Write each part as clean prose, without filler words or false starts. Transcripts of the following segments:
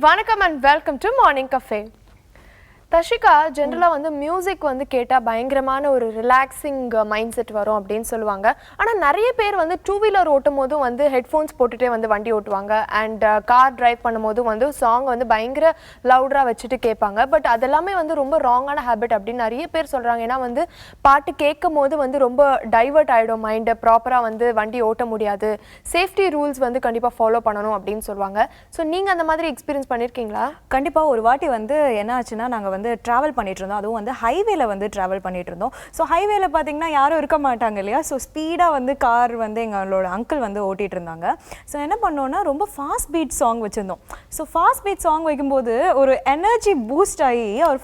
Vanakkam and welcome to Morning Cafe. Tashika ஜென்ரலாக வந்து music வந்து கேட்டால் பயங்கரமான ஒரு ரிலாக்ஸிங் மைண்ட் செட் வரும் அப்படின்னு சொல்லுவாங்க. ஆனால் நிறைய பேர் வந்து டூ வீலர் ஓட்டும் போதும் வந்து ஹெட்ஃபோன்ஸ் போட்டுகிட்டே வந்து வண்டி ஓட்டுவாங்க. அண்ட் கார் டிரைவ் பண்ணும்போதும் வந்து சாங் வந்து பயங்கர லவுடாக வச்சுட்டு கேட்பாங்க. பட் அதெல்லாமே வந்து ரொம்ப ராங்கான ஹேபிட் அப்படின்னு நிறைய பேர் சொல்கிறாங்க. ஏன்னா வந்து பாட்டு கேட்கும் போது வந்து ரொம்ப டைவர்ட் ஆகிடும் மைண்டை, ப்ராப்பராக வந்து வண்டி ஓட்ட முடியாது, சேஃப்டி ரூல்ஸ் வந்து கண்டிப்பாக ஃபாலோ பண்ணணும் அப்படின்னு சொல்லுவாங்க. ஸோ நீங்கள் அந்த மாதிரி எக்ஸ்பீரியன்ஸ் பண்ணியிருக்கீங்களா? கண்டிப்பாக ஒரு வாட்டி வந்து என்ன ஆச்சுன்னா, நாங்கள் வந்து ட்ராவல் பண்ணிட்டு இருந்தோம். அதுவும் வந்து ஹைவேல வந்து ட்ராவல் பண்ணிட்டு இருந்தோம். ஸோ ஹைவேல பார்த்தீங்கன்னா யாரும் இருக்க மாட்டாங்க இல்லையா? ஸோ ஸ்பீடாக வந்து கார் வந்து எங்களோட அங்கிள் வந்து ஓட்டிகிட்டு இருந்தாங்க. ஸோ என்ன பண்ணோன்னா ரொம்ப ஃபாஸ்ட் பீட் சாங் வச்சுருந்தோம். ஸோ ஃபாஸ்ட் பீட் சாங் வைக்கும்போது ஒரு எனர்ஜி பூஸ்ட் ஆகி அவர்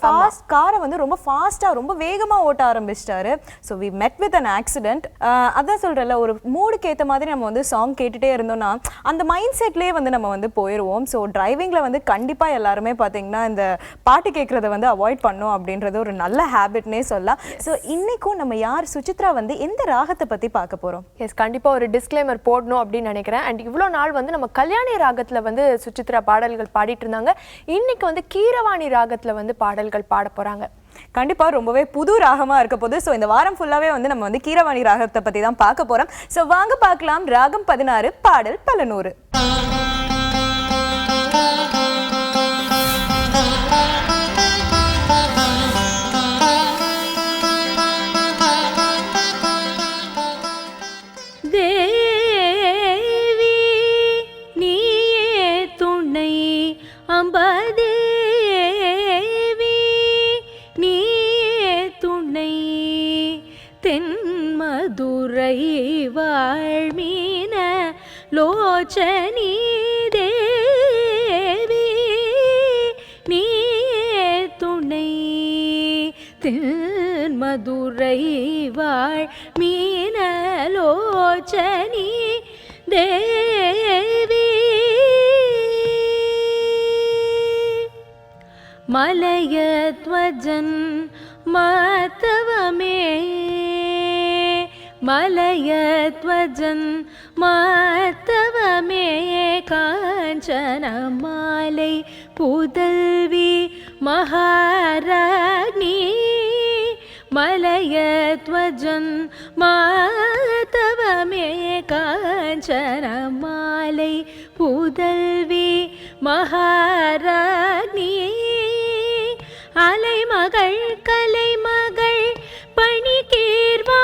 காரை வந்து ரொம்ப ஃபாஸ்ட்டாக ரொம்ப வேகமாக ஓட்ட ஆரம்பிச்சிட்டாரு. So we met with an accident. அதான் சொல்கிறேன்ல, ஒரு மூடுக்கு ஏற்ற மாதிரி நம்ம வந்து சாங் கேட்டுகிட்டே இருந்தோம்னா அந்த மைண்ட் செட்லேயே வந்து நம்ம வந்து போயிடுவோம். ஸோ டிரைவிங்கில் வந்து கண்டிப்பாக எல்லாருமே பார்த்தீங்கன்னா இந்த பாட்டு கேட்குறத வந்து அவாய்ட் பண்ணோம் அப்படின்றது ஒரு நல்ல ஹேபிட்னே சொல்லலாம். ஸோ இன்னைக்கும் நம்ம யார் சுசித்ரா வந்து எந்த ராகத்தை பற்றி பார்க்க போகிறோம்? எஸ், கண்டிப்பாக ஒரு டிஸ்க்ளைமர் போடணும் அப்படின்னு நினைக்கிறேன். அண்ட் இவ்வளோ நாள் வந்து நம்ம கல்யாணி ராகத்தில் வந்து சுசித்ரா பாடல்கள் பாடிட்டு இருந்தாங்க. இன்னைக்கு வந்து கீரவாணி ராகத்தில் வந்து பாடல்கள் பாட போகிறாங்க. கண்டிப்பாக ரொம்பவே புது ராகமாக இருக்க போது. ஸோ இந்த வாரம் ஃபுல்லாகவே வந்து நம்ம வந்து கீரவாணி ராகத்தை பற்றி தான் பார்க்க போகிறோம். ஸோ வாங்க பார்க்கலாம். ராகம் 16, பாடல் பல நூறு. வாழ்மீன லோச்சனி தேவி நீ துணை தென் மதுரை வாழ்மீன லோச்சனி தேவி மலயத்வஜன் மாதவமே மலயத்வஜன் மாத்தவமே காஞ்சன மாலை புதல்வி மகாராணி மலயத்வஜன் மாத்தவமே காஞ்சன மாலை புதல்வி மகாராணி அலைமகள் கலைமகள் பணிகீர்வாணி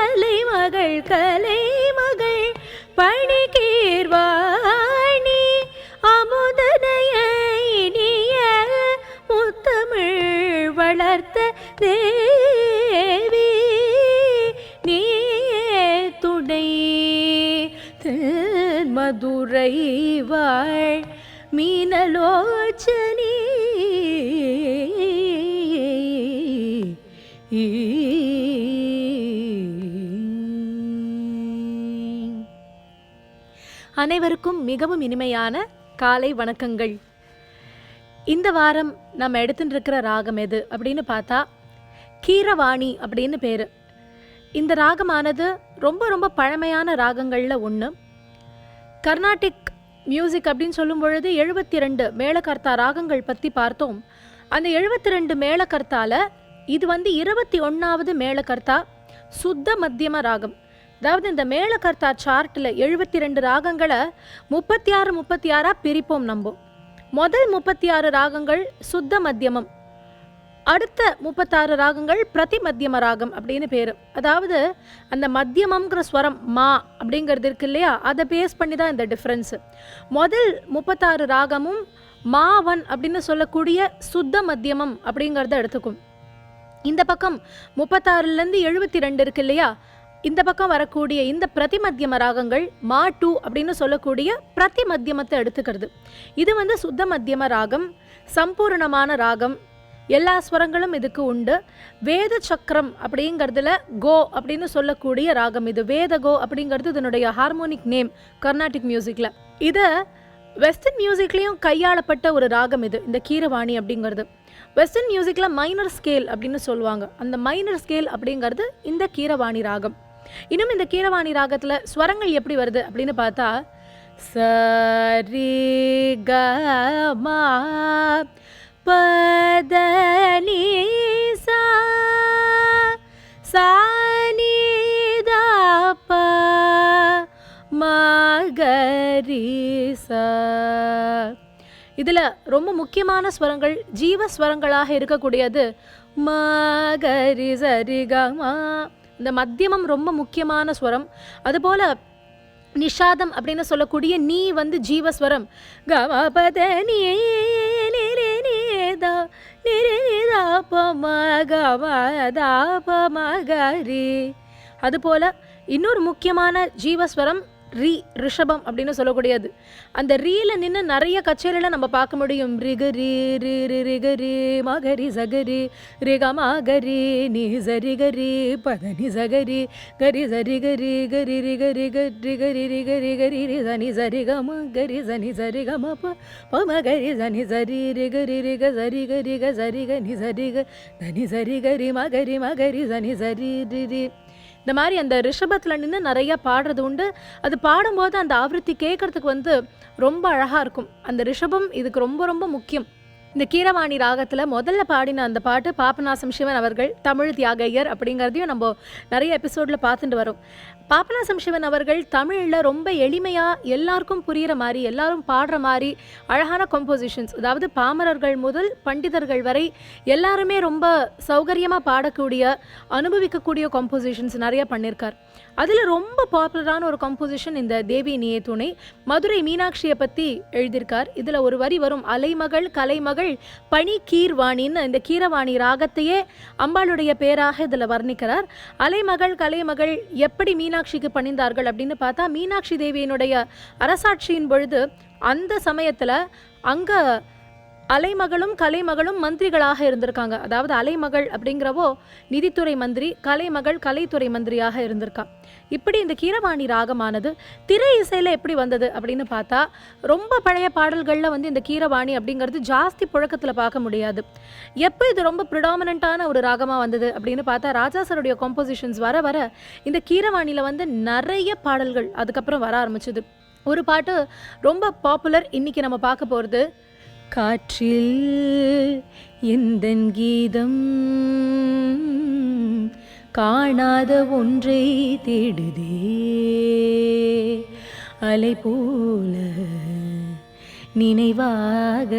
அலைமகள் கலைமகள் பணிகீர்வாணி அமுதனைய இனிய முத்தமிழ் வளர்த்த தேவி நீ துணை மதுரை வாழ் மீனலோச்சனி. அனைவருக்கும் மிகவும் இனிமையான காலை வணக்கங்கள். இந்த வாரம் நம்ம எடுத்துட்டு இருக்கிற ராகம் எது அப்படின்னு பார்த்தா கீரவாணி அப்படின்னு பேர். இந்த ராகமானது ரொம்ப ரொம்ப பழமையான ராகங்களில் ஒன்று. கர்நாடிக் மியூசிக் அப்படின்னு சொல்லும் பொழுது 72 மேளகர்த்தா ராகங்கள் பற்றி பார்த்தோம். அந்த 72 மேளகர்த்தால இது வந்து 21வது மேளகர்த்தா சுத்த மத்தியம ராகம். அதாவது இந்த மேளகர்த்தா சார்ட்டில் 72 ராகங்களை 36 பிரிப்போம். நம்ம முதல் 36 ராகங்கள் சுத்த மத்தியமம், அடுத்த 36 ராகங்கள் பிரதி மத்தியம ராகம் அப்படின்னு பேர். அதாவது அந்த மத்தியமங்கிற ஸ்வரம் மா அப்படிங்கிறது இருக்கு இல்லையா, அதை பேஸ் பண்ணி தான் இந்த டிஃப்ரென்ஸு. முதல் 36 ராகமும் மாவன் அப்படின்னு சொல்லக்கூடிய சுத்த மத்தியமம் அப்படிங்கிறத எடுத்துக்கும். இந்த பக்கம் 36லேருந்து 72 இருக்கு இல்லையா, இந்த பக்கம் வரக்கூடிய இந்த பிரதி மத்தியம ராகங்கள் மா 2 அப்படின்னு சொல்லக்கூடிய பிரதி மத்தியமத்தை எடுத்துக்கிறது. இது வந்து சுத்த மத்தியம ராகம், சம்பூர்ணமான ராகம், எல்லா ஸ்வரங்களும் இதுக்கு உண்டு. வேத சக்கரம் அப்படிங்கிறதுல கோ அப்படின்னு சொல்லக்கூடிய ராகம் இது. வேத கோ அப்படிங்கிறது இதனுடைய ஹார்மோனிக் நேம் கர்நாடிக் மியூசிக்கில். இதை வெஸ்டர்ன் மியூசிக்லேயும் கையாளப்பட்ட ஒரு ராகம் இது, இந்த கீரவாணி அப்படிங்கிறது. வெஸ்டர்ன் மியூசிக்கில் மைனர் ஸ்கேல் அப்படின்னு சொல்லுவாங்க. அந்த மைனர் ஸ்கேல் அப்படிங்கிறது இந்த கீரவாணி ராகம். இன்னும் இந்த கீரவாணி ராகத்துல ஸ்வரங்கள் எப்படி வருது அப்படின்னு பார்த்தா சரி க மா பத நீ சா சா நீ தா ப ம க ரி சா. இதில் ரொம்ப முக்கியமான ஸ்வரங்கள் ஜீவஸ்வரங்களாக இருக்கக்கூடியது ம க ரி சரி க மா. இந்த மத்தியமம் ரொம்ப முக்கியமான ஸ்வரம். அதுபோல் நிஷாதம் அப்படின்னு சொல்லக்கூடிய நீ வந்து ஜீவஸ்வரம். க ம ப த நீ நி ரி நி த நி ரி நி த ப ம க ம த ப ம க ரி. அதுபோல் இன்னொரு முக்கியமான ஜீவஸ்வரம் ரீ, ரிஷபம் அப்படின்னு சொல்லக்கூடியது. அந்த ரீல நின்று நிறைய கச்சேரியில் நம்ம பார்க்க முடியும். ரிக ரீ ரி ரி ரிக ரீ மகரி சகரி ரிக மகரி நீ சரி கரி பத நி சகரி கரி சரி கரி கரி ரிக ரிக ரிக ரி ரிக ரிக ரி ரி சனி சரி க ம கரி சனி சரி க ம ப ப ம கரி சனி சரி ரிக ரி ரிக சரி க ரிக சரி க நி சரி க தனி சரி கரி மகரி சனி சரி ரி ரி. இந்த மாதிரி அந்த ரிஷபத்தில் நின்று நிறையா பாடுறது உண்டு. அது பாடும்போது அந்த ஆவೃತ್ತಿ கேட்குறதுக்கு வந்து ரொம்ப அழகாக இருக்கும். அந்த ரிஷபம் இதுக்கு ரொம்ப ரொம்ப முக்கியம். இந்த கீரவாணி ராகத்தில் முதல்ல பாடின அந்த பாட்டு பாபநாசம் சிவன் அவர்கள், தமிழ் தியாகையர் அப்படிங்கிறதையும் நம்ம நிறைய எபிசோடில் பார்த்துட்டு வரோம். பாபநாசம் சிவன் அவர்கள் தமிழில் ரொம்ப எளிமையாக எல்லாருக்கும் புரிகிற மாதிரி, எல்லாரும் பாடுற மாதிரி அழகான கம்போசிஷன்ஸ், அதாவது பாமரர்கள் முதல் பண்டிதர்கள் வரை எல்லாருமே ரொம்ப சௌகரியமாக பாடக்கூடிய அனுபவிக்கக்கூடிய கம்போசிஷன்ஸ் நிறைய பண்ணியிருக்கார். அதில் ரொம்ப பாப்புலரான ஒரு கம்போசிஷன் இந்த தேவி நீயே துணை. மதுரை மீனாட்சியை பற்றி எழுதியிருக்கார். இதில் ஒரு வரி வரும், அலைமகள் கலைமகள் பனி கீர்வாணின்னு. இந்த கீரவாணி ராகத்தையே அம்பாளுடைய பேராக இதில் வர்ணிக்கிறார். அலைமகள் கலைமகள் எப்படி மீனாட்சிக்கு பணிந்தார்கள் அப்படின்னு பார்த்தா, மீனாட்சி தேவியினுடைய அரசாட்சியின் பொழுது அந்த சமயத்தில் அங்கே அலைமகளும் கலைமகளும் மந்திரிகளாக இருந்திருக்காங்க. அதாவது அலைமகள் அப்படிங்கிறவோ நிதித்துறை மந்திரி, கலைமகள் கலைத்துறை மந்திரியாக இருந்திருக்கா. இப்படி இந்த கீரவாணி ராகமானது திரை இசையில் எப்படி வந்தது அப்படின்னு பார்த்தா, ரொம்ப பழைய பாடல்களில் வந்து இந்த கீரவாணி அப்படிங்கிறது ஜாஸ்தி புழக்கத்தில் பார்க்க முடியாது. எப்போ இது ரொம்ப ப்ரிடாமினண்ட்டான ஒரு ராகமாக வந்தது அப்படின்னு பார்த்தா, ராஜாசருடைய கம்போசிஷன்ஸ் வர வர இந்த கீரவாணியில் வந்து நிறைய பாடல்கள் அதுக்கப்புறம் வர ஆரம்பிச்சது. ஒரு பாட்டு ரொம்ப பாப்புலர், இன்னைக்கு நம்ம பார்க்க போகிறது, காற்றில் எந்தன் கீதம் காணாத ஒன்றை தேடுதே, அலை போல நினைவாக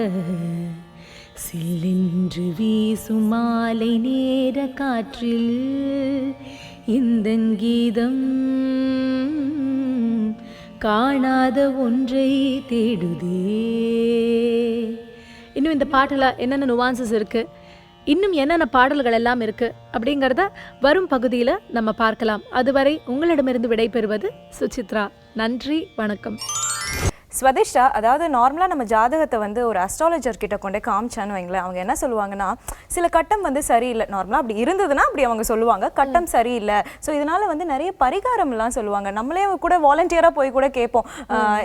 சில்லென்று வீசும் மாலை நேர காற்றில் எந்தன் கீதம் காணாத ஒன்றை தேடுதே. இன்னும் இந்த பாட்டில் என்னென்ன நுவான்சஸ் இருக்குது, இன்னும் என்னென்ன பாடல்கள் எல்லாம் இருக்குது அப்படிங்கிறத வரும் பகுதியில் நம்ம பார்க்கலாம். அதுவரை உங்களிடமிருந்து விடைபெறுவது சுசித்ரா. நன்றி, வணக்கம். ஸ்வதிஷ்டா, அதாவது நார்மலாக நம்ம ஜாதகத்தை வந்து ஒரு அஸ்ட்ராலஜர் கிட்ட கொண்டே காமிச்சான்னு வைங்களேன், அவங்க என்ன சொல்லுவாங்கன்னா, சில கட்டம் வந்து சரியில்லை, நார்மலாக அப்படி இருந்ததுன்னா அப்படி அவங்க சொல்லுவாங்க, கட்டம் சரியில்லை, ஸோ இதனால் வந்து நிறைய பரிகாரம்லாம் சொல்லுவாங்க. நம்மளே கூட வாலண்டியராக போய் கூட கேட்போம்,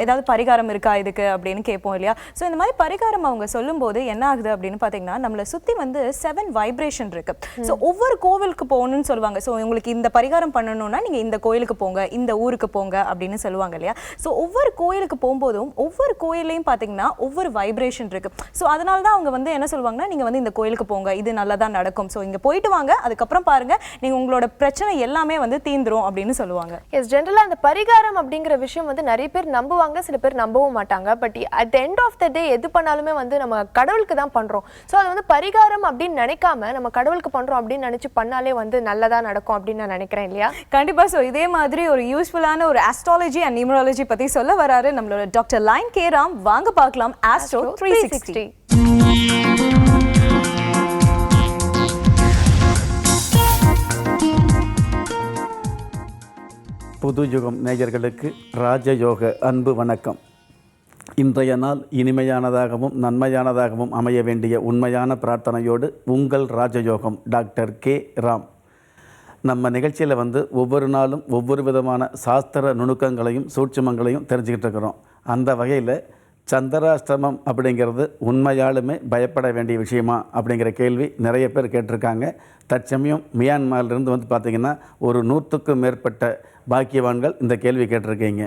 ஏதாவது பரிகாரம் இருக்கா இதுக்கு அப்படின்னு கேட்போம் இல்லையா. ஸோ இந்த மாதிரி பரிகாரம் அவங்க சொல்லும்போது என்ன ஆகுது அப்படின்னு பார்த்தீங்கன்னா, நம்மளை சுற்றி வந்து 7 வைப்ரேஷன் இருக்குது. ஸோ ஒவ்வொரு கோவிலுக்கு போகணும்னு சொல்லுவாங்க. ஸோ உங்களுக்கு இந்த பரிகாரம் பண்ணணும்னா நீங்கள் இந்த கோயிலுக்கு போங்க, இந்த ஊருக்கு போங்க அப்படின்னு சொல்லுவாங்க இல்லையா. ஸோ ஒவ்வொரு கோயிலுக்கு போகும்போது ஒவ்வொரு கோயிலையும் பார்த்தீங்கன்னா ஒவ்வொரு வைப்ரேஷன் இருக்கு. ஸோ அதனால தான் அவங்க வந்து என்ன சொல்லுவாங்கன்னா, நீங்கள் வந்து இந்த கோயிலுக்கு போங்க, இது நல்லதாக நடக்கும், ஸோ இங்கே போயிட்டு வாங்க, அதுக்கப்புறம் பாருங்க நீங்கள் உங்களோட பிரச்சனை எல்லாமே வந்து தீந்துரும் அப்படின்னு சொல்லுவாங்க. எஸ், ஜென்ரலாக அந்த பரிகாரம் அப்படிங்கிற விஷயம் வந்து நிறைய பேர் நம்புவாங்க, சில பேர் நம்பவும் மாட்டாங்க. But at the end of the day எது பண்ணாலுமே வந்து நம்ம கடவுளுக்கு தான் பண்ணுறோம். ஸோ அது வந்து பரிகாரம் அப்படின்னு நினைக்காம நம்ம கடவுளுக்கு பண்ணுறோம் அப்படின்னு நினச்சி பண்ணாலே வந்து நல்லதாக நடக்கும் அப்படின்னு நான் நினைக்கிறேன் இல்லையா. கண்டிப்பாக. ஸோ இதே மாதிரி ஒரு யூஸ்ஃபுல்லான ஒரு ஆஸ்ட்ராலஜி அண்ட் நியூமராலஜி பற்றி சொல்ல வராரு நம்மளோட டாக்டர் லைன் கே ராம். வாங்க பார்க்கலாம் ஆஸ்ட்ரோ 360. புது யுகம் நேயர்களுக்கு ராஜயோக அன்பு வணக்கம். இன்றைய நாள் இனிமையானதாகவும் நன்மையானதாகவும் அமைய வேண்டிய உண்மையான பிரார்த்தனையோடு உங்கள் ராஜயோகம் டாக்டர் கே ராம். நம்ம நிகழ்ச்சியில் வந்து ஒவ்வொரு நாளும் ஒவ்வொரு விதமான சாஸ்திர நுணுக்கங்களையும் சூட்சுமங்களையும் தெரிஞ்சுக்கிட்டு இருக்கிறோம். அந்த வகையில் சந்திராஷ்டமம் அப்படிங்கிறது உண்மையாலுமே பயப்பட வேண்டிய விஷயமா அப்படிங்கிற கேள்வி நிறைய பேர் கேட்டிருக்காங்க. தற்சமயம் மியான்மரிலிருந்து வந்து பார்த்திங்கன்னா ஒரு 100க்கும் மேற்பட்ட பாக்கியவான்கள் இந்த கேள்வி கேட்டிருக்கீங்க.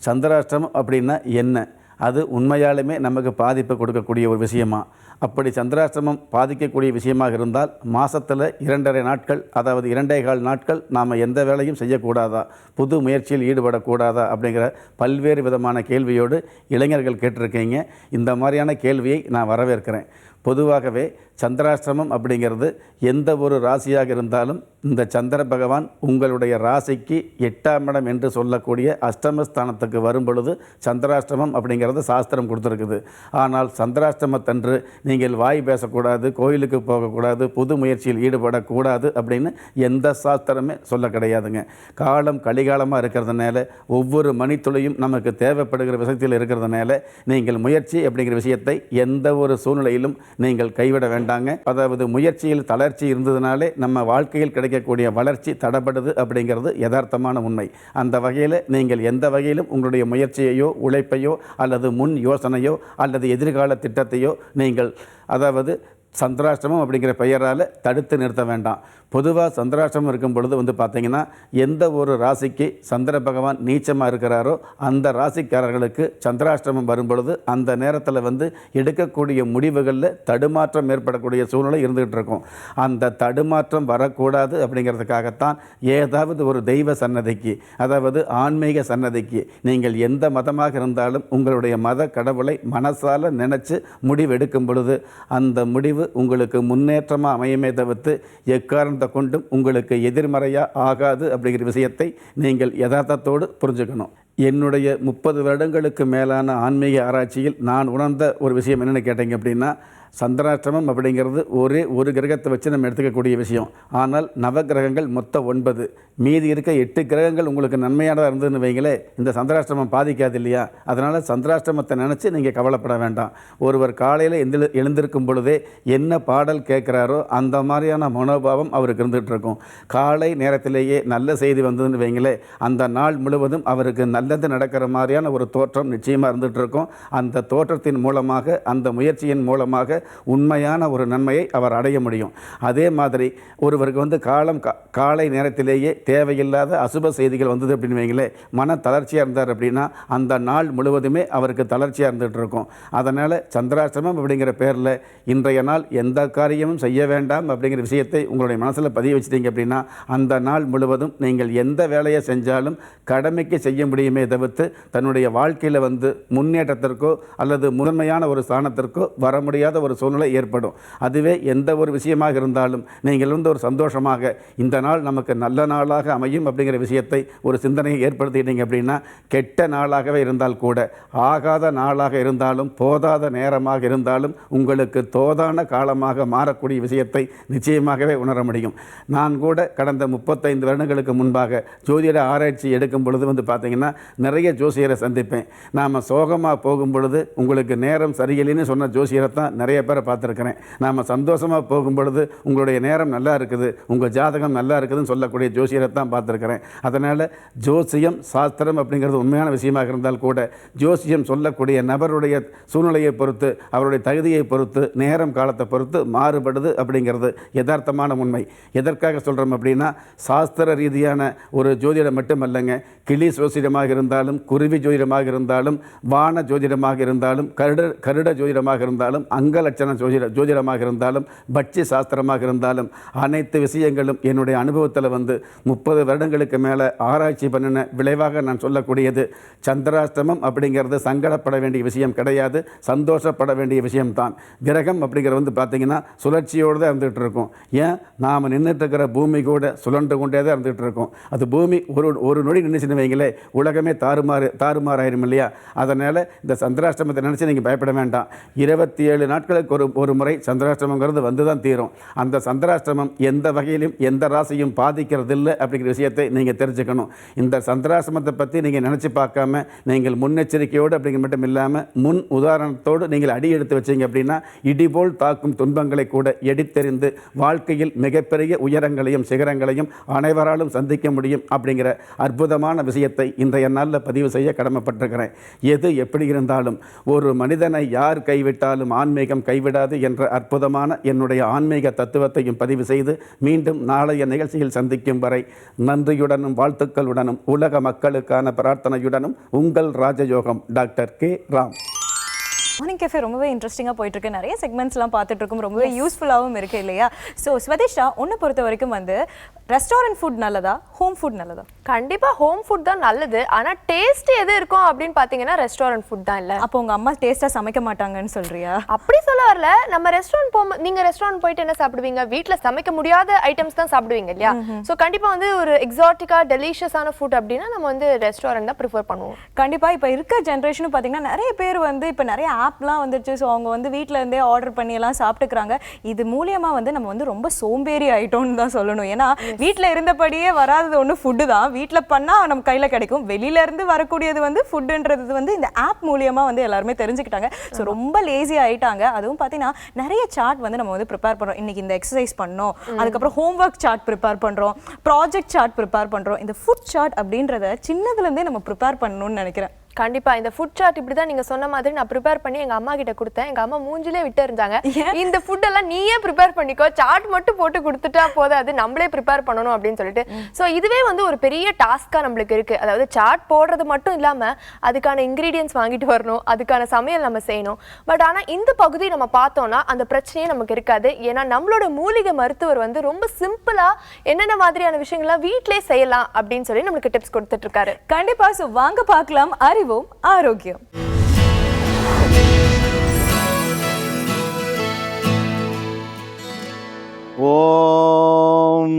சந்திராஷ்டமம் அப்படின்னா என்ன? அது உண்மையாலுமே நமக்கு பாதிப்பை கொடுக்கக்கூடிய ஒரு விஷயமா? அப்படி சந்திராஷ்டமம் பாதிக்கக்கூடிய விஷயமாக இருந்தால் மாதத்தில் 2.5 நாட்கள், அதாவது 2.25 நாட்கள் நாம் எந்த வேலையும் செய்யக்கூடாதா, புது முயற்சியில் ஈடுபடக்கூடாதா அப்படிங்கிற பல்வேறு விதமான கேள்வியோடு இளைஞர்கள் கேட்டிருக்கீங்க. இந்த மாதிரியான கேள்வியை நான் வரவேற்கிறேன். பொதுவாகவே சந்திராஷ்டமம் அப்படிங்கிறது எந்த ஒரு ராசியாக இருந்தாலும் இந்த சந்திர பகவான் உங்களுடைய ராசிக்கு 8ஆம் இடம் என்று சொல்லக்கூடிய அஷ்டமஸ்தானத்துக்கு வரும் பொழுது சந்திராஷ்டமம் அப்படிங்கிறது சாஸ்திரம் கொடுத்துருக்குது. ஆனால் சந்திராஷ்டமத்தன்று நீங்கள் வாய் பேசக்கூடாது, கோயிலுக்கு போகக்கூடாது, புது முயற்சியில் ஈடுபடக்கூடாது அப்படின்னு எந்த சாஸ்திரமே சொல்ல கிடையாதுங்க. காலம் கலிகாலமாக இருக்கிறதுனால ஒவ்வொரு மணித்துளியும் நமக்கு தேவைப்படுகிற விஷயத்தில் இருக்கிறதுனால நீங்கள் முயற்சி அப்படிங்கிற விஷயத்தை எந்த ஒரு சூழ்நிலையிலும் நீங்கள் கைவிட வேண்டாங்க. அதாவது முயற்சியில் தளர்ச்சி இருந்ததுனாலே நம்ம வாழ்க்கையில் கிடைக்கக்கூடிய வளர்ச்சி தடைபடுது அப்படிங்கிறது யதார்த்தமான உண்மை. அந்த வகையில் நீங்கள் எந்த வகையிலும் உங்களுடைய முயற்சியையோ உழைப்பையோ அல்லது முன் யோசனையோ அல்லது எதிர்கால திட்டத்தையோ நீங்கள் அதாவது சந்திராஷ்டமம் அப்படிங்கிற பெயரால் தடுத்து நிறுத்த வேண்டாம். பொதுவாக சந்திராஷ்டமம் இருக்கும் பொழுது வந்து பார்த்திங்கன்னா எந்த ஒரு ராசிக்கு சந்திர பகவான் நீச்சமாக இருக்கிறாரோ அந்த ராசிக்காரர்களுக்கு சந்திராஷ்டமம் வரும் பொழுது அந்த நேரத்தில் வந்து எடுக்கக்கூடிய முடிவுகளில் தடுமாற்றம் ஏற்படக்கூடிய சூழ்நிலை இருந்துகிட்டு இருக்கும். அந்த தடுமாற்றம் வரக்கூடாது அப்படிங்கிறதுக்காகத்தான் ஏதாவது ஒரு தெய்வ சன்னதிக்கு, அதாவது ஆன்மீக சன்னதிக்கு, நீங்கள் எந்த மதமாக இருந்தாலும் உங்களுடைய மத கடவுளை மனசால் நினச்சி முடிவு எடுக்கும் பொழுது அந்த முடிவு உங்களுக்கு முன்னேற்றமாக அமையுமே தவிர்த்து எக்காரணத்தை கொண்டும் உங்களுக்கு எதிர்மறையாக ஆகாது அப்படிங்கிற விஷயத்தை நீங்கள் யதார்த்தத்தோடு புரிஞ்சுக்கணும். என்னுடைய 30 வருடங்களுக்கு மேலான ஆன்மீக ஆராய்ச்சியில் நான் உணர்ந்த ஒரு விஷயம் என்னென்னு கேட்டீங்க அப்படின்னா, சந்திராஷ்டமம் அப்படிங்கிறது ஒரே ஒரு கிரகத்தை வச்சு நம்ம எடுத்துக்கக்கூடிய விஷயம். ஆனால் நவகிரகங்கள் மொத்தம் 9, மீதி இருக்க 8 கிரகங்கள் உங்களுக்கு நன்மையானதாக இருந்ததுன்னு வைங்களே, இந்த சந்திராஷ்டமம் பாதிக்காது இல்லையா? அதனால் சந்திராஷ்டமத்தை நினச்சி நீங்கள் கவலைப்பட வேண்டாம். ஒருவர் காலையில் எழுந்திருக்கும் பொழுதே என்ன பாடல் கேட்குறாரோ அந்த மாதிரியான மனோபாவம் அவருக்கு இருந்துகிட்டு இருக்கும். காலை நேரத்திலேயே நல்ல செய்தி வந்ததுன்னு வைங்களே, அந்த நாள் முழுவதும் அவருக்கு நல்லது நடக்கிற மாதிரியான ஒரு தோற்றம் நிச்சயமாக இருந்துகிட்டு இருக்கும். அந்த தோற்றத்தின் மூலமாக, அந்த முயற்சியின் மூலமாக உண்மையான ஒரு நன்மையை அவர் அடைய முடியும். அதே மாதிரி ஒருவருக்கு வந்து காலை நேரத்திலேயே தேவையில்லாத அசுப செய்திகள் வந்தது அப்படின்னு வைங்களே, மன தளர்ச்சியாக இருந்தார் அப்படின்னா அந்த நாள் முழுவதுமே அவருக்கு தளர்ச்சியாக இருந்துகிட்டு இருக்கும். அதனால் சந்திராஷ்டமம் அப்படிங்கிற பேரில் இன்றைய நாள் எந்த காரியமும் செய்ய வேண்டாம் அப்படிங்கிற விஷயத்தை உங்களுடைய மனசில் பதிய வச்சிட்டிங்க அப்படின்னா அந்த நாள் முழுவதும் நீங்கள் எந்த வேலையை செஞ்சாலும் கடமைக்கு செய்ய முடியுமே தவிர்த்து தன்னுடைய வாழ்க்கையில் வந்து முன்னேற்றத்திற்கோ அல்லது முதன்மையான ஒரு ஸ்தானத்திற்கோ வர முடியாத ஒரு சூழ்நிலை ஏற்படும். அதுவே எந்த ஒரு விஷயமாக இருந்தாலும் நீங்கள் வந்து ஒரு சந்தோஷமாக இந்த நாள் நமக்கு நல்ல நாளாக அமையும் அப்படிங்கிற விஷயத்தை ஒரு சிந்தனையை ஏற்படுத்திட்டீங்க அப்படின்னா கெட்ட நாளாகவே இருந்தால் கூட, ஆகாத நாளாக இருந்தாலும், போதாத நேரமாக இருந்தாலும் உங்களுக்கு தோதான காலமாக மாறக்கூடிய விஷயத்தை நிச்சயமாகவே உணர முடியும். நான் கூட கடந்த 35 வருடங்களுக்கு முன்பாக ஜோதிட ஆராய்ச்சி எடுக்கும் பொழுது வந்து பார்த்திங்கன்னா நிறைய ஜோசியரை சந்திப்பேன். நாம் சோகமாக போகும் பொழுது உங்களுக்கு நேரம் சரியில்லைன்னு சொன்ன ஜோசியரை தான் நிறைய பேரை பார்த்துருக்கிறேன். நாம் சந்தோஷமாக போகும் பொழுது உங்களுடைய நேரம் நல்லா இருக்குது, உங்கள் ஜாதகம் நல்லா இருக்குதுன்னு சொல்லக்கூடிய ஜோசியரை தான் பார்த்துருக்கிறேன். அதனால் ஜோசியம் சாஸ்திரம் அப்படிங்கிறது உண்மையான விஷயமாக இருந்தால் கூட ஜோசியம் சொல்லக்கூடிய நபருடைய சூழ்நிலையை பொறுத்து, அவருடைய தகுதியை பொறுத்து, நேரம் காலத்தை பொறுத்து மாறுபடுது அப்படிங்கிறது யதார்த்தமான உண்மை. எதற்காக சொல்கிறோம் அப்படின்னா, சாஸ்திர ரீதியான ஒரு ஜோதிடம் மட்டுமல்லங்க, கிளி ஜோதிடமாக இருந்தாலும், குருவி ஜோதிடமாக இருந்தாலும், வான ஜோதிடமாக இருந்தாலும், கருட ஜோதிடமாக இருந்தாலும், அங்கலட்சண ஜோதிடமாக இருந்தாலும், பட்சி சாஸ்திரமாக இருந்தாலும், அனைத்து விஷயங்களும் என்னுடைய அனுபவத்தில் வந்து 30 வருடங்களுக்கு மேலே ஆராய்ச்சி பண்ணின விளைவாக நான் சொல்லக்கூடியது, சந்திராஷ்டமம் அப்படிங்கிறது சங்கடப்பட வேண்டிய விஷயம் கிடையாது, சந்தோஷப்பட வேண்டிய விஷயம்தான். கிரகம் அப்படிங்கிறது வந்து பார்த்திங்கன்னா சுழற்சியோடு தான் இருந்துகிட்டு இருக்கும். ஏன், நாம் நின்றுட்டு இருக்கிற பூமி கூட சுழன்று கொண்டே தான் இருந்துகிட்டு இருக்கும். அது பூமி ஒரு நொடி நின்றுச்சுன்னு வைங்களே, உலகமே தாறுமாறாயிரும் இல்லையா? அதனால் இந்த சந்திராஷ்டமத்தை நினச்சி நீங்கள் பயப்பட வேண்டாம். 27 நாட்களுக்கு ஒரு முறை சந்திராஷ்டமங்கிறது வந்து தான் தீரும். அந்த சந்திராஷ்டமம் எந்த வகையிலும் எந்த ராசியும் பாதிக்கிறது இல்லை அப்படிங்கிற விஷயத்தை நீங்கள் தெரிஞ்சுக்கணும். இந்த சந்திராஷ்டமத்தை பற்றி நீங்கள் நினச்சி பார்க்காம நீங்கள் முன்னெச்சரிக்கையோடு அப்படிங்கிற மட்டும் இல்லாமல் முன் உதாரணத்தோடு நீங்கள் அடி எடுத்து வச்சிங்க அப்படின்னா இடிபோல் தாக்கும் துன்பங்களை கூட எடுத்தெறிந்து வாழ்க்கையில் மிகப்பெரிய உயரங்களையும் சிகரங்களையும் அனைவராலும் சந்திக்க முடியும் அப்படிங்கிற அற்புதமான விஷயத்தை இன்றைய நாளில் பதிவு செய்ய கடமைப்பட்டிருக்கிறேன். எது எப்படி இருந்தாலும் ஒரு மனிதனை யார் கைவிட்டாலும் ஆன்மீகம் கைவிடாது என்ற அற்புதமான என்னுடைய ஆன்மீக தத்துவத்தையும் பதிவு செய்து மீண்டும் நாளைய நிகழ்ச்சியில் சந்திக்கும் வரை நன்றியுடனும் வாழ்த்துக்களுடனும் உலக மக்களுக்கான பிரார்த்தனையுடனும் உங்கள் ராஜயோகம் doctor K. Ram. Morning cafe ரொம்பவே இன்ட்ரெஸ்டிங்காக போயிட்டு இருக்கு. நிறைய செக்மெண்ட்ஸ்லாம் பார்த்துட்டு இருக்கோம், ரொம்பவே யூஸ்ஃபுல்லாகவும் இருக்கு இல்லையா? ஸோ ஸ்வதிஷ்டா, உன்னை பொறுத்த வரைக்கும் வந்து ரெஸ்டாரண்ட் ஃபுட் நல்லதா, ஹோம் ஃபுட் நல்லதா? கண்டிப்பாக ஹோம் ஃபுட் தான் நல்லது. ஆனால் டேஸ்ட் எது இருக்கும் அப்படின்னு பார்த்தீங்கன்னா ரெஸ்டாரண்ட் ஃபுட் தான். இல்லை, அப்போ உங்கள் அம்மா டேஸ்ட்டாக சமைக்க மாட்டாங்கன்னு சொல்றியா? அப்படி சொல்ல வரல. நம்ம ரெஸ்டாரண்ட் போகும்போது நீங்கள் ரெஸ்டாரண்ட் போயிட்டு என்ன சாப்பிடுவீங்க? வீட்டில் சமைக்க முடியாத ஐட்டம்ஸ் தான் சாப்பிடுவீங்க இல்லையா? ஸோ கண்டிப்பாக வந்து ஒரு எக்ஸாட்டிக்காக டெலிஷியஸான ஃபுட் அப்படின்னா நம்ம வந்து ரெஸ்டாரண்ட் தான் ப்ரிஃபர் பண்ணுவோம். கண்டிப்பாக இப்போ இருக்க ஜென்ரேஷனும் பார்த்தீங்கன்னா நிறைய பேர் வந்து இப்போ நிறைய ஆப்லாம் வந்துருச்சு. ஸோ அவங்க வந்து வீட்டில் இருந்தே ஆர்டர் பண்ணி எல்லாம் சாப்பிட்டுக்கிறாங்க. இது மூலியமாக வந்து நம்ம வந்து ரொம்ப சோம்பேறி ஆயிட்டோம்னு தான் சொல்லணும். ஏன்னா வீட்டில் இருந்தபடியே வராதது ஒன்று ஃபுட்டு தான். வீட்டில் பண்ணால் நம்ம கையில் கிடைக்கும். வெளியிலேருந்து வரக்கூடியது வந்து ஃபுட்டுன்றது வந்து இந்த ஆப் மூலியமாக வந்து எல்லாருமே தெரிஞ்சுக்கிட்டாங்க. ஸோ ரொம்ப லேசி ஆகிட்டாங்க. அதுவும் பார்த்தீங்கன்னா நிறைய சார்ட் வந்து நம்ம வந்து ப்ரிப்பேர் பண்ணுறோம். இன்றைக்கி இந்த எக்ஸசைஸ் பண்ணோம், அதுக்கப்புறம் ஹோம்ஒர்க் சார்ட் ப்ரிப்பேர் பண்ணுறோம், ப்ராஜெக்ட் சார்ட் ப்ரிப்பேர் பண்ணுறோம். இந்த ஃபுட் சார்ட் அப்படின்றத சின்னதுலேருந்தே நம்ம ப்ரிப்பேர் பண்ணணும்னு நினைக்கிறேன். கண்டிப்பா இந்த ஃபுட் சார்ட் இப்படி தான் நீங்க சொன்ன மாதிரி நான் ப்ரிப்பேர் பண்ணி எங்க அம்மா கிட்ட கொடுத்தேன். எங்க அம்மா மூஞ்சிலே விட்டு இருந்தாங்க, இந்த ஃபுட் எல்லாம் நீயே ப்ரிப்பேர் பண்ணிக்கோ, சார்ட் மட்டும் போட்டு கொடுத்துட்டா போதாது, நம்மளே ப்ரிப்பேர் பண்ணணும் அப்படின்னு சொல்லிட்டு. ஸோ இதுவே வந்து ஒரு பெரிய டாஸ்கா நம்மளுக்கு இருக்கு. அதாவது சார்ட் போடுறது மட்டும் இல்லாம அதுக்கான இன்கிரீடியன்ஸ் வாங்கிட்டு வரணும், அதுக்கான சமையல் நம்ம செய்யணும். பட் ஆனா இந்த பகுதி நம்ம பார்த்தோம்னா அந்த பிரச்சனையே நமக்கு இருக்காது. ஏன்னா நம்மளோட மூலிகை மருத்துவர் வந்து ரொம்ப சிம்பிளா என்னென்ன மாதிரியான விஷயங்கள்லாம் வீட்டிலே செய்யலாம் அப்படின்னு சொல்லி நம்மளுக்கு டிப்ஸ் கொடுத்துட்டு இருக்காரு. கண்டிப்பா. ஸோ வாங்க பார்க்கலாம் அறிவோம் ஆரோக்கியம். ஓம்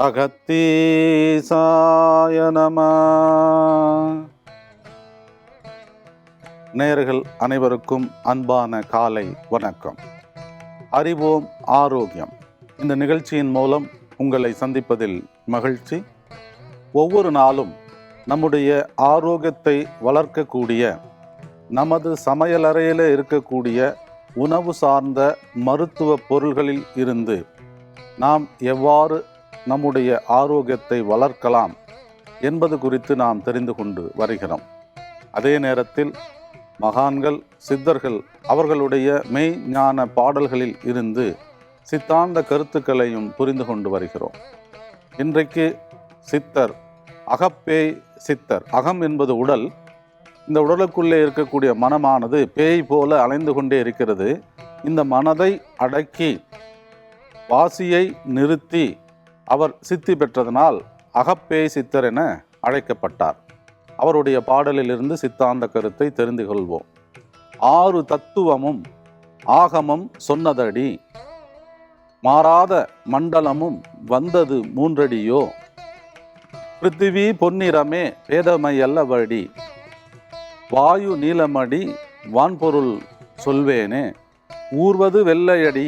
அகத்தீசாய நமः. நேயர்கள் அனைவருக்கும் அன்பான காலை வணக்கம். அறிவோம் ஆரோக்கியம் இந்த நிகழ்ச்சியின் மூலம் உங்களை சந்திப்பதில் மகிழ்ச்சி. ஒவ்வொரு நாளும் நம்முடைய ஆரோக்கியத்தை வளர்க்கக்கூடிய, நமது சமையலறையில் இருக்கக்கூடிய உணவு சார்ந்த மருத்துவ பொருள்களில் இருந்து நாம் எவ்வாறு நம்முடைய ஆரோக்கியத்தை வளர்க்கலாம் என்பது குறித்து நாம் தெரிந்து கொண்டு வருகிறோம். அதே நேரத்தில் மகான்கள், சித்தர்கள் அவர்களுடைய மெய்ஞான பாடல்களில் இருந்து சித்தாந்த கருத்துக்களையும் புரிந்து கொண்டு வருகிறோம். இன்றைக்கு சித்தர், அகப்பேய் சித்தர். அகம் என்பது உடல். இந்த உடலுக்குள்ளே இருக்கக்கூடிய மனமானது பேய் போல அலைந்து கொண்டே இருக்கிறது. இந்த மனதை அடக்கி வாசியை நிறுத்தி அவர் சித்தி பெற்றதனால் அகப்பேய் சித்தர் என அழைக்கப்பட்டார். அவருடைய பாடலிலிருந்து சித்தாந்த கருத்தை தெரிந்து கொள்வோம். 6 தத்துவமும் ஆகமம் சொன்னதடி, மாறாத மண்டலமும் வந்தது 3 அடியோ, பிருத்திவி பொன்னிறமே பேதமையல்லவடி, வாயு நீலமடி வான்பொருள் சொல்வேனே, ஊர்வது வெள்ளையடி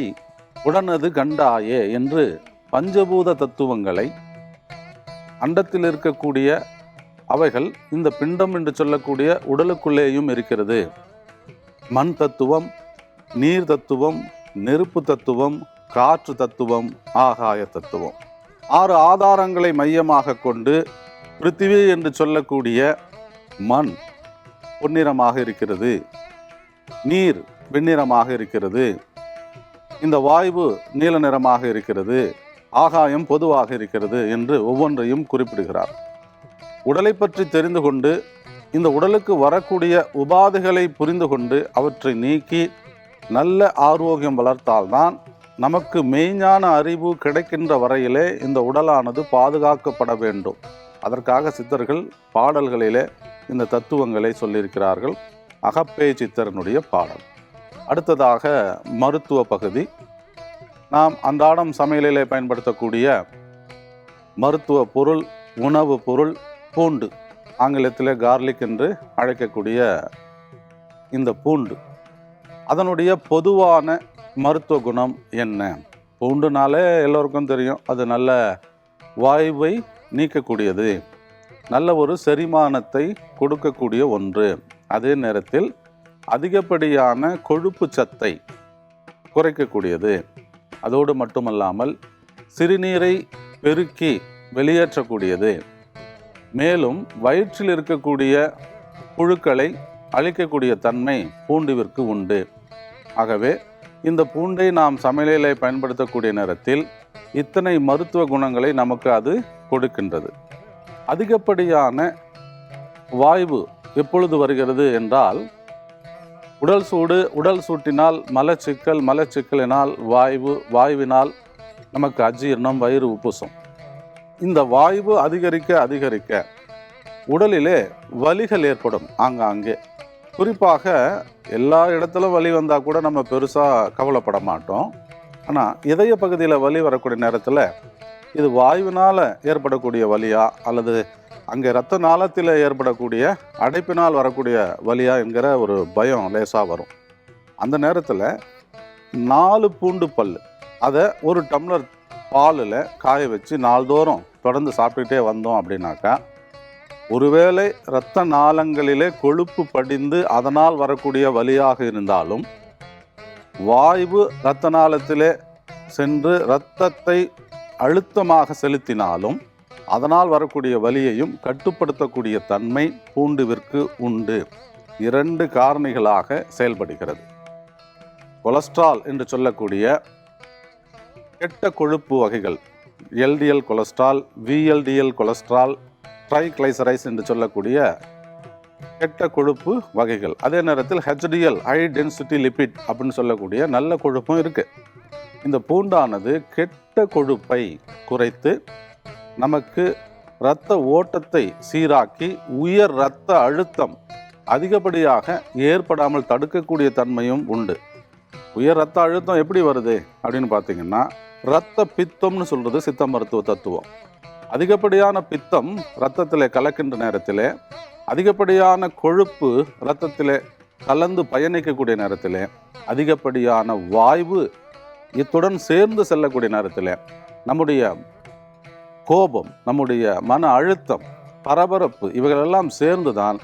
உடனது கண்டாயே என்று பஞ்சபூத தத்துவங்களை, அண்டத்தில் இருக்கக்கூடிய அவைகள் இந்த பிண்டம் என்று சொல்லக்கூடிய உடலுக்குள்ளேயும் இருக்கிறது. மண் தத்துவம், நீர் தத்துவம், நெருப்பு தத்துவம், காற்று தத்துவம், ஆகாய தத்துவம். 6 ஆதாரங்களை மையமாக கொண்டு பிருத்திவி என்று சொல்லக்கூடிய மண் பொன்னிறமாக இருக்கிறது, நீர் வெண்ணிறமாக இருக்கிறது, இந்த வாயு நீல நிறமாக இருக்கிறது, ஆகாயம் பொதுவாக இருக்கிறது என்று ஒவ்வொன்றையும் குறிப்பிடுகிறார். உடலை பற்றி தெரிந்து கொண்டு இந்த உடலுக்கு வரக்கூடிய உபாதைகளை புரிந்து கொண்டு அவற்றை நீக்கி நல்ல ஆரோக்கியம் வளர்த்தால்தான் நமக்கு மெய்ஞான அறிவு கிடைக்கின்ற வரையிலே இந்த உடலானது பாதுகாக்கப்பட வேண்டும். அதற்காக சித்தர்கள் பாடல்களிலே இந்த தத்துவங்களை சொல்லியிருக்கிறார்கள். அகப்பேய் சித்தரனுடைய பாடல். அடுத்ததாக மருத்துவ பகுதி. நாம் அன்றாடம் சமையலிலே பயன்படுத்தக்கூடிய மருத்துவ பொருள், உணவு பொருள் பூண்டு, ஆங்கிலத்தில் கார்லிக் என்று அழைக்கக்கூடிய இந்த பூண்டு, அதனுடைய பொதுவான மருத்துவ குணம் என்ன? பூண்டுனாலே எல்லோருக்கும் தெரியும், அது நல்ல வாயுவை நீக்கக்கூடியது, நல்ல ஒரு செரிமானத்தை கொடுக்கக்கூடிய ஒன்று. அதே நேரத்தில் அதிகப்படியான கொழுப்பு சத்தை குறைக்கக்கூடியது. அதோடு மட்டுமல்லாமல் சிறுநீரை பெருக்கி வெளியேற்றக்கூடியது. மேலும் வயிற்றில் இருக்கக்கூடிய புழுக்களை அழிக்கக்கூடிய தன்மை பூண்டுவிற்கு உண்டு. ஆகவே இந்த பூண்டை நாம் சமையலிலே பயன்படுத்தக்கூடிய நேரத்தில் இத்தனை மருத்துவ குணங்களை நமக்கு அது கொடுக்கின்றது. அதிகப்படியான வாய்வு எப்பொழுது வருகிறது என்றால், உடல் சூட்டினால் மலச்சிக்கல், மலச்சிக்கலினால் வாயுவினால் நமக்கு அஜீரணம், வயிறு உப்புசம். இந்த வாய்வு அதிகரிக்க அதிகரிக்க உடலிலே வலிகள் ஏற்படும். ஆங்காங்கே குறிப்பாக எல்லா இடத்துலையும் வலி வந்தால் கூட நம்ம பெருசாக கவலைப்பட மாட்டோம். ஆனால் இதய பகுதியில் வலி வரக்கூடிய நேரத்தில் இது வாயுவினால் ஏற்படக்கூடிய வலியா அல்லது அங்கே இரத்த நாளத்தில் ஏற்படக்கூடிய அடைப்பினால் வரக்கூடிய வலியா என்கிற ஒரு பயம் லேசாக வரும். அந்த நேரத்தில் 4 பூண்டு பல் அதை ஒரு டம்ளர் பாலில் காய வச்சு நாள்தோறும் தொடர்ந்து சாப்பிட்டுட்டே வந்தோம் அப்படின்னாக்கா, ஒருவேளை இரத்த நாளங்களிலே கொழுப்பு படிந்து அதனால் வரக்கூடிய வலியாக இருந்தாலும், வாய்வு இரத்த நாளத்திலே சென்று இரத்தத்தை அழுத்தமாக செலுத்தினாலும் அதனால் வரக்கூடிய வலியையும் கட்டுப்படுத்தக்கூடிய தன்மை பூண்டுவிற்கு உண்டு. 2 காரணிகளாக செயல்படுகிறது. கொலஸ்ட்ரால் என்று சொல்லக்கூடிய கெட்ட கொழுப்பு வகைகள், எல்டிஎல் கொலஸ்ட்ரால், விஎல்டிஎல் கொலஸ்ட்ரால், ட்ரைகிளைசரைட்ஸ் என்று சொல்லக்கூடிய கெட்ட கொழுப்பு வகைகள். அதே நேரத்தில் ஹெச்டிஎல், ஹை டென்சிட்டி லிபிட் அப்படின்னு சொல்லக்கூடிய நல்ல கொழுப்பும் இருக்குது. இந்த பூண்டானது கெட்ட கொழுப்பை குறைத்து நமக்கு இரத்த ஓட்டத்தை சீராக்கி உயர் இரத்த அழுத்தம் அதிகப்படியாக ஏற்படாமல் தடுக்கக்கூடிய தன்மையும் உண்டு. உயர் இரத்த அழுத்தம் எப்படி வருது அப்படின்னு பார்த்தீங்கன்னா, இரத்த பித்தம்னு சொல்கிறது சித்த மருத்துவ தத்துவம். அதிகப்படியான பித்தம் இரத்தத்தில் கலக்கின்ற நேரத்தில், அதிகப்படியான கொழுப்பு இரத்தத்தில் கலந்து பயணிக்கக்கூடிய நேரத்தில், அதிகப்படியான வாய்வு இத்துடன் சேர்ந்து செல்லக்கூடிய நேரத்தில் நம்முடைய கோபம், நம்முடைய மன அழுத்தம், பரபரப்பு இவைகளெல்லாம் சேர்ந்துதான்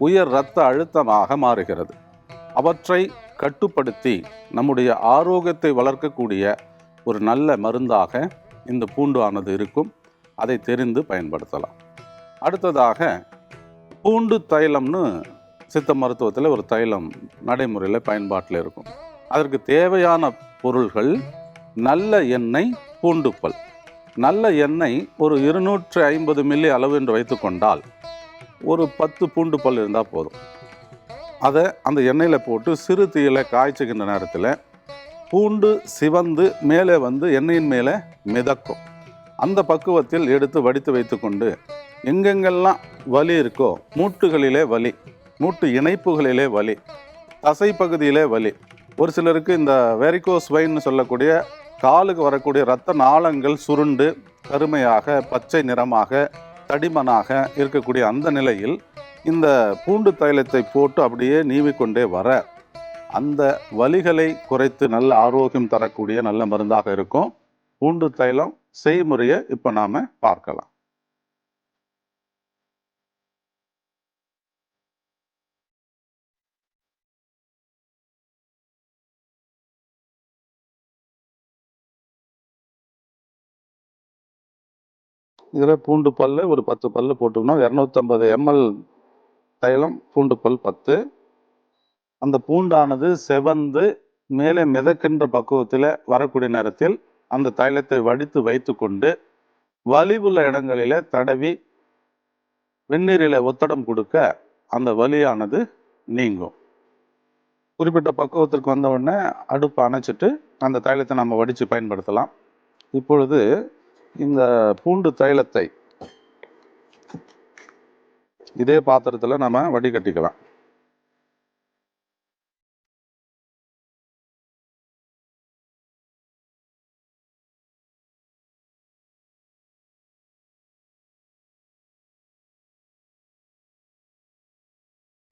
உயர் இரத்த அழுத்தமாக மாறுகிறது. அவற்றை கட்டுப்படுத்தி நம்முடைய ஆரோக்கியத்தை வளர்க்கக்கூடிய ஒரு நல்ல மருந்தாக இந்த பூண்டு ஆனது இருக்கும். அதை தெரிந்து பயன்படுத்தலாம். அடுத்ததாக பூண்டு தைலம்னு சித்த மருத்துவத்தில் ஒரு தைலம் நடைமுறையில் பயன்பாட்டில் இருக்கும். அதற்கு தேவையான பொருள்கள் நல்ல எண்ணெய், பூண்டுப்பல். நல்ல எண்ணெய் ஒரு 250 மில்லி அளவு என்று வைத்துக்கொண்டால் ஒரு 10 பூண்டு பல் இருந்தால் போதும். அதை அந்த எண்ணெயில் போட்டு சிறு தீயில காய்ச்சுகின்ற நேரத்தில் பூண்டு சிவந்து மேலே வந்து எண்ணெயின் மேலே மிதக்கும். அந்த பக்குவத்தில் எடுத்து வடித்து வைத்துக்கொண்டு எங்கெங்கெல்லாம் வலி இருக்கோ, மூட்டுகளிலே வலி, மூட்டு இணைப்புகளிலே வலி, தசை பகுதியிலே வலி, ஒரு சிலருக்கு இந்த வெரிகோஸ் வெயின்னு சொல்லக்கூடிய காலுக்கு வரக்கூடிய இரத்த நாளங்கள் சுருண்டு கருமையாக பச்சை நிறமாக தடிமனாக இருக்கக்கூடிய அந்த நிலையில் இந்த பூண்டு தைலத்தை போட்டு அப்படியே நீவிக்கொண்டே வர அந்த வலிகளை குறைத்து நல்ல ஆரோக்கியம் தரக்கூடிய நல்ல மருந்தாக இருக்கும். பூண்டு தைலம் செய்முறையை இப்போ நாம் பார்க்கலாம். இதில் பூண்டு பல் ஒரு 10 பல் போட்டோம்னா 250 ml தைலம், பூண்டு பல் 10. அந்த பூண்டானது செவந்து மேலே மிதக்கின்ற பக்குவத்தில் வரக்கூடிய நேரத்தில் அந்த தைலத்தை வடித்து வைத்து கொண்டு வலிவுள்ள இடங்களிலே தடவி வெந்நீரில் ஒத்தடம் கொடுக்க அந்த வலியானது நீங்கும். குறிப்பிட்ட பக்குவத்திற்கு வந்த உடனே அடுப்பை அணைச்சிட்டு அந்த தைலத்தை நம்ம வடித்து பயன்படுத்தலாம். இப்பொழுது இந்த பூண்டு தைலத்தை இதே பாத்திரத்தில் நம்ம வடிகட்டிக்கலாம்.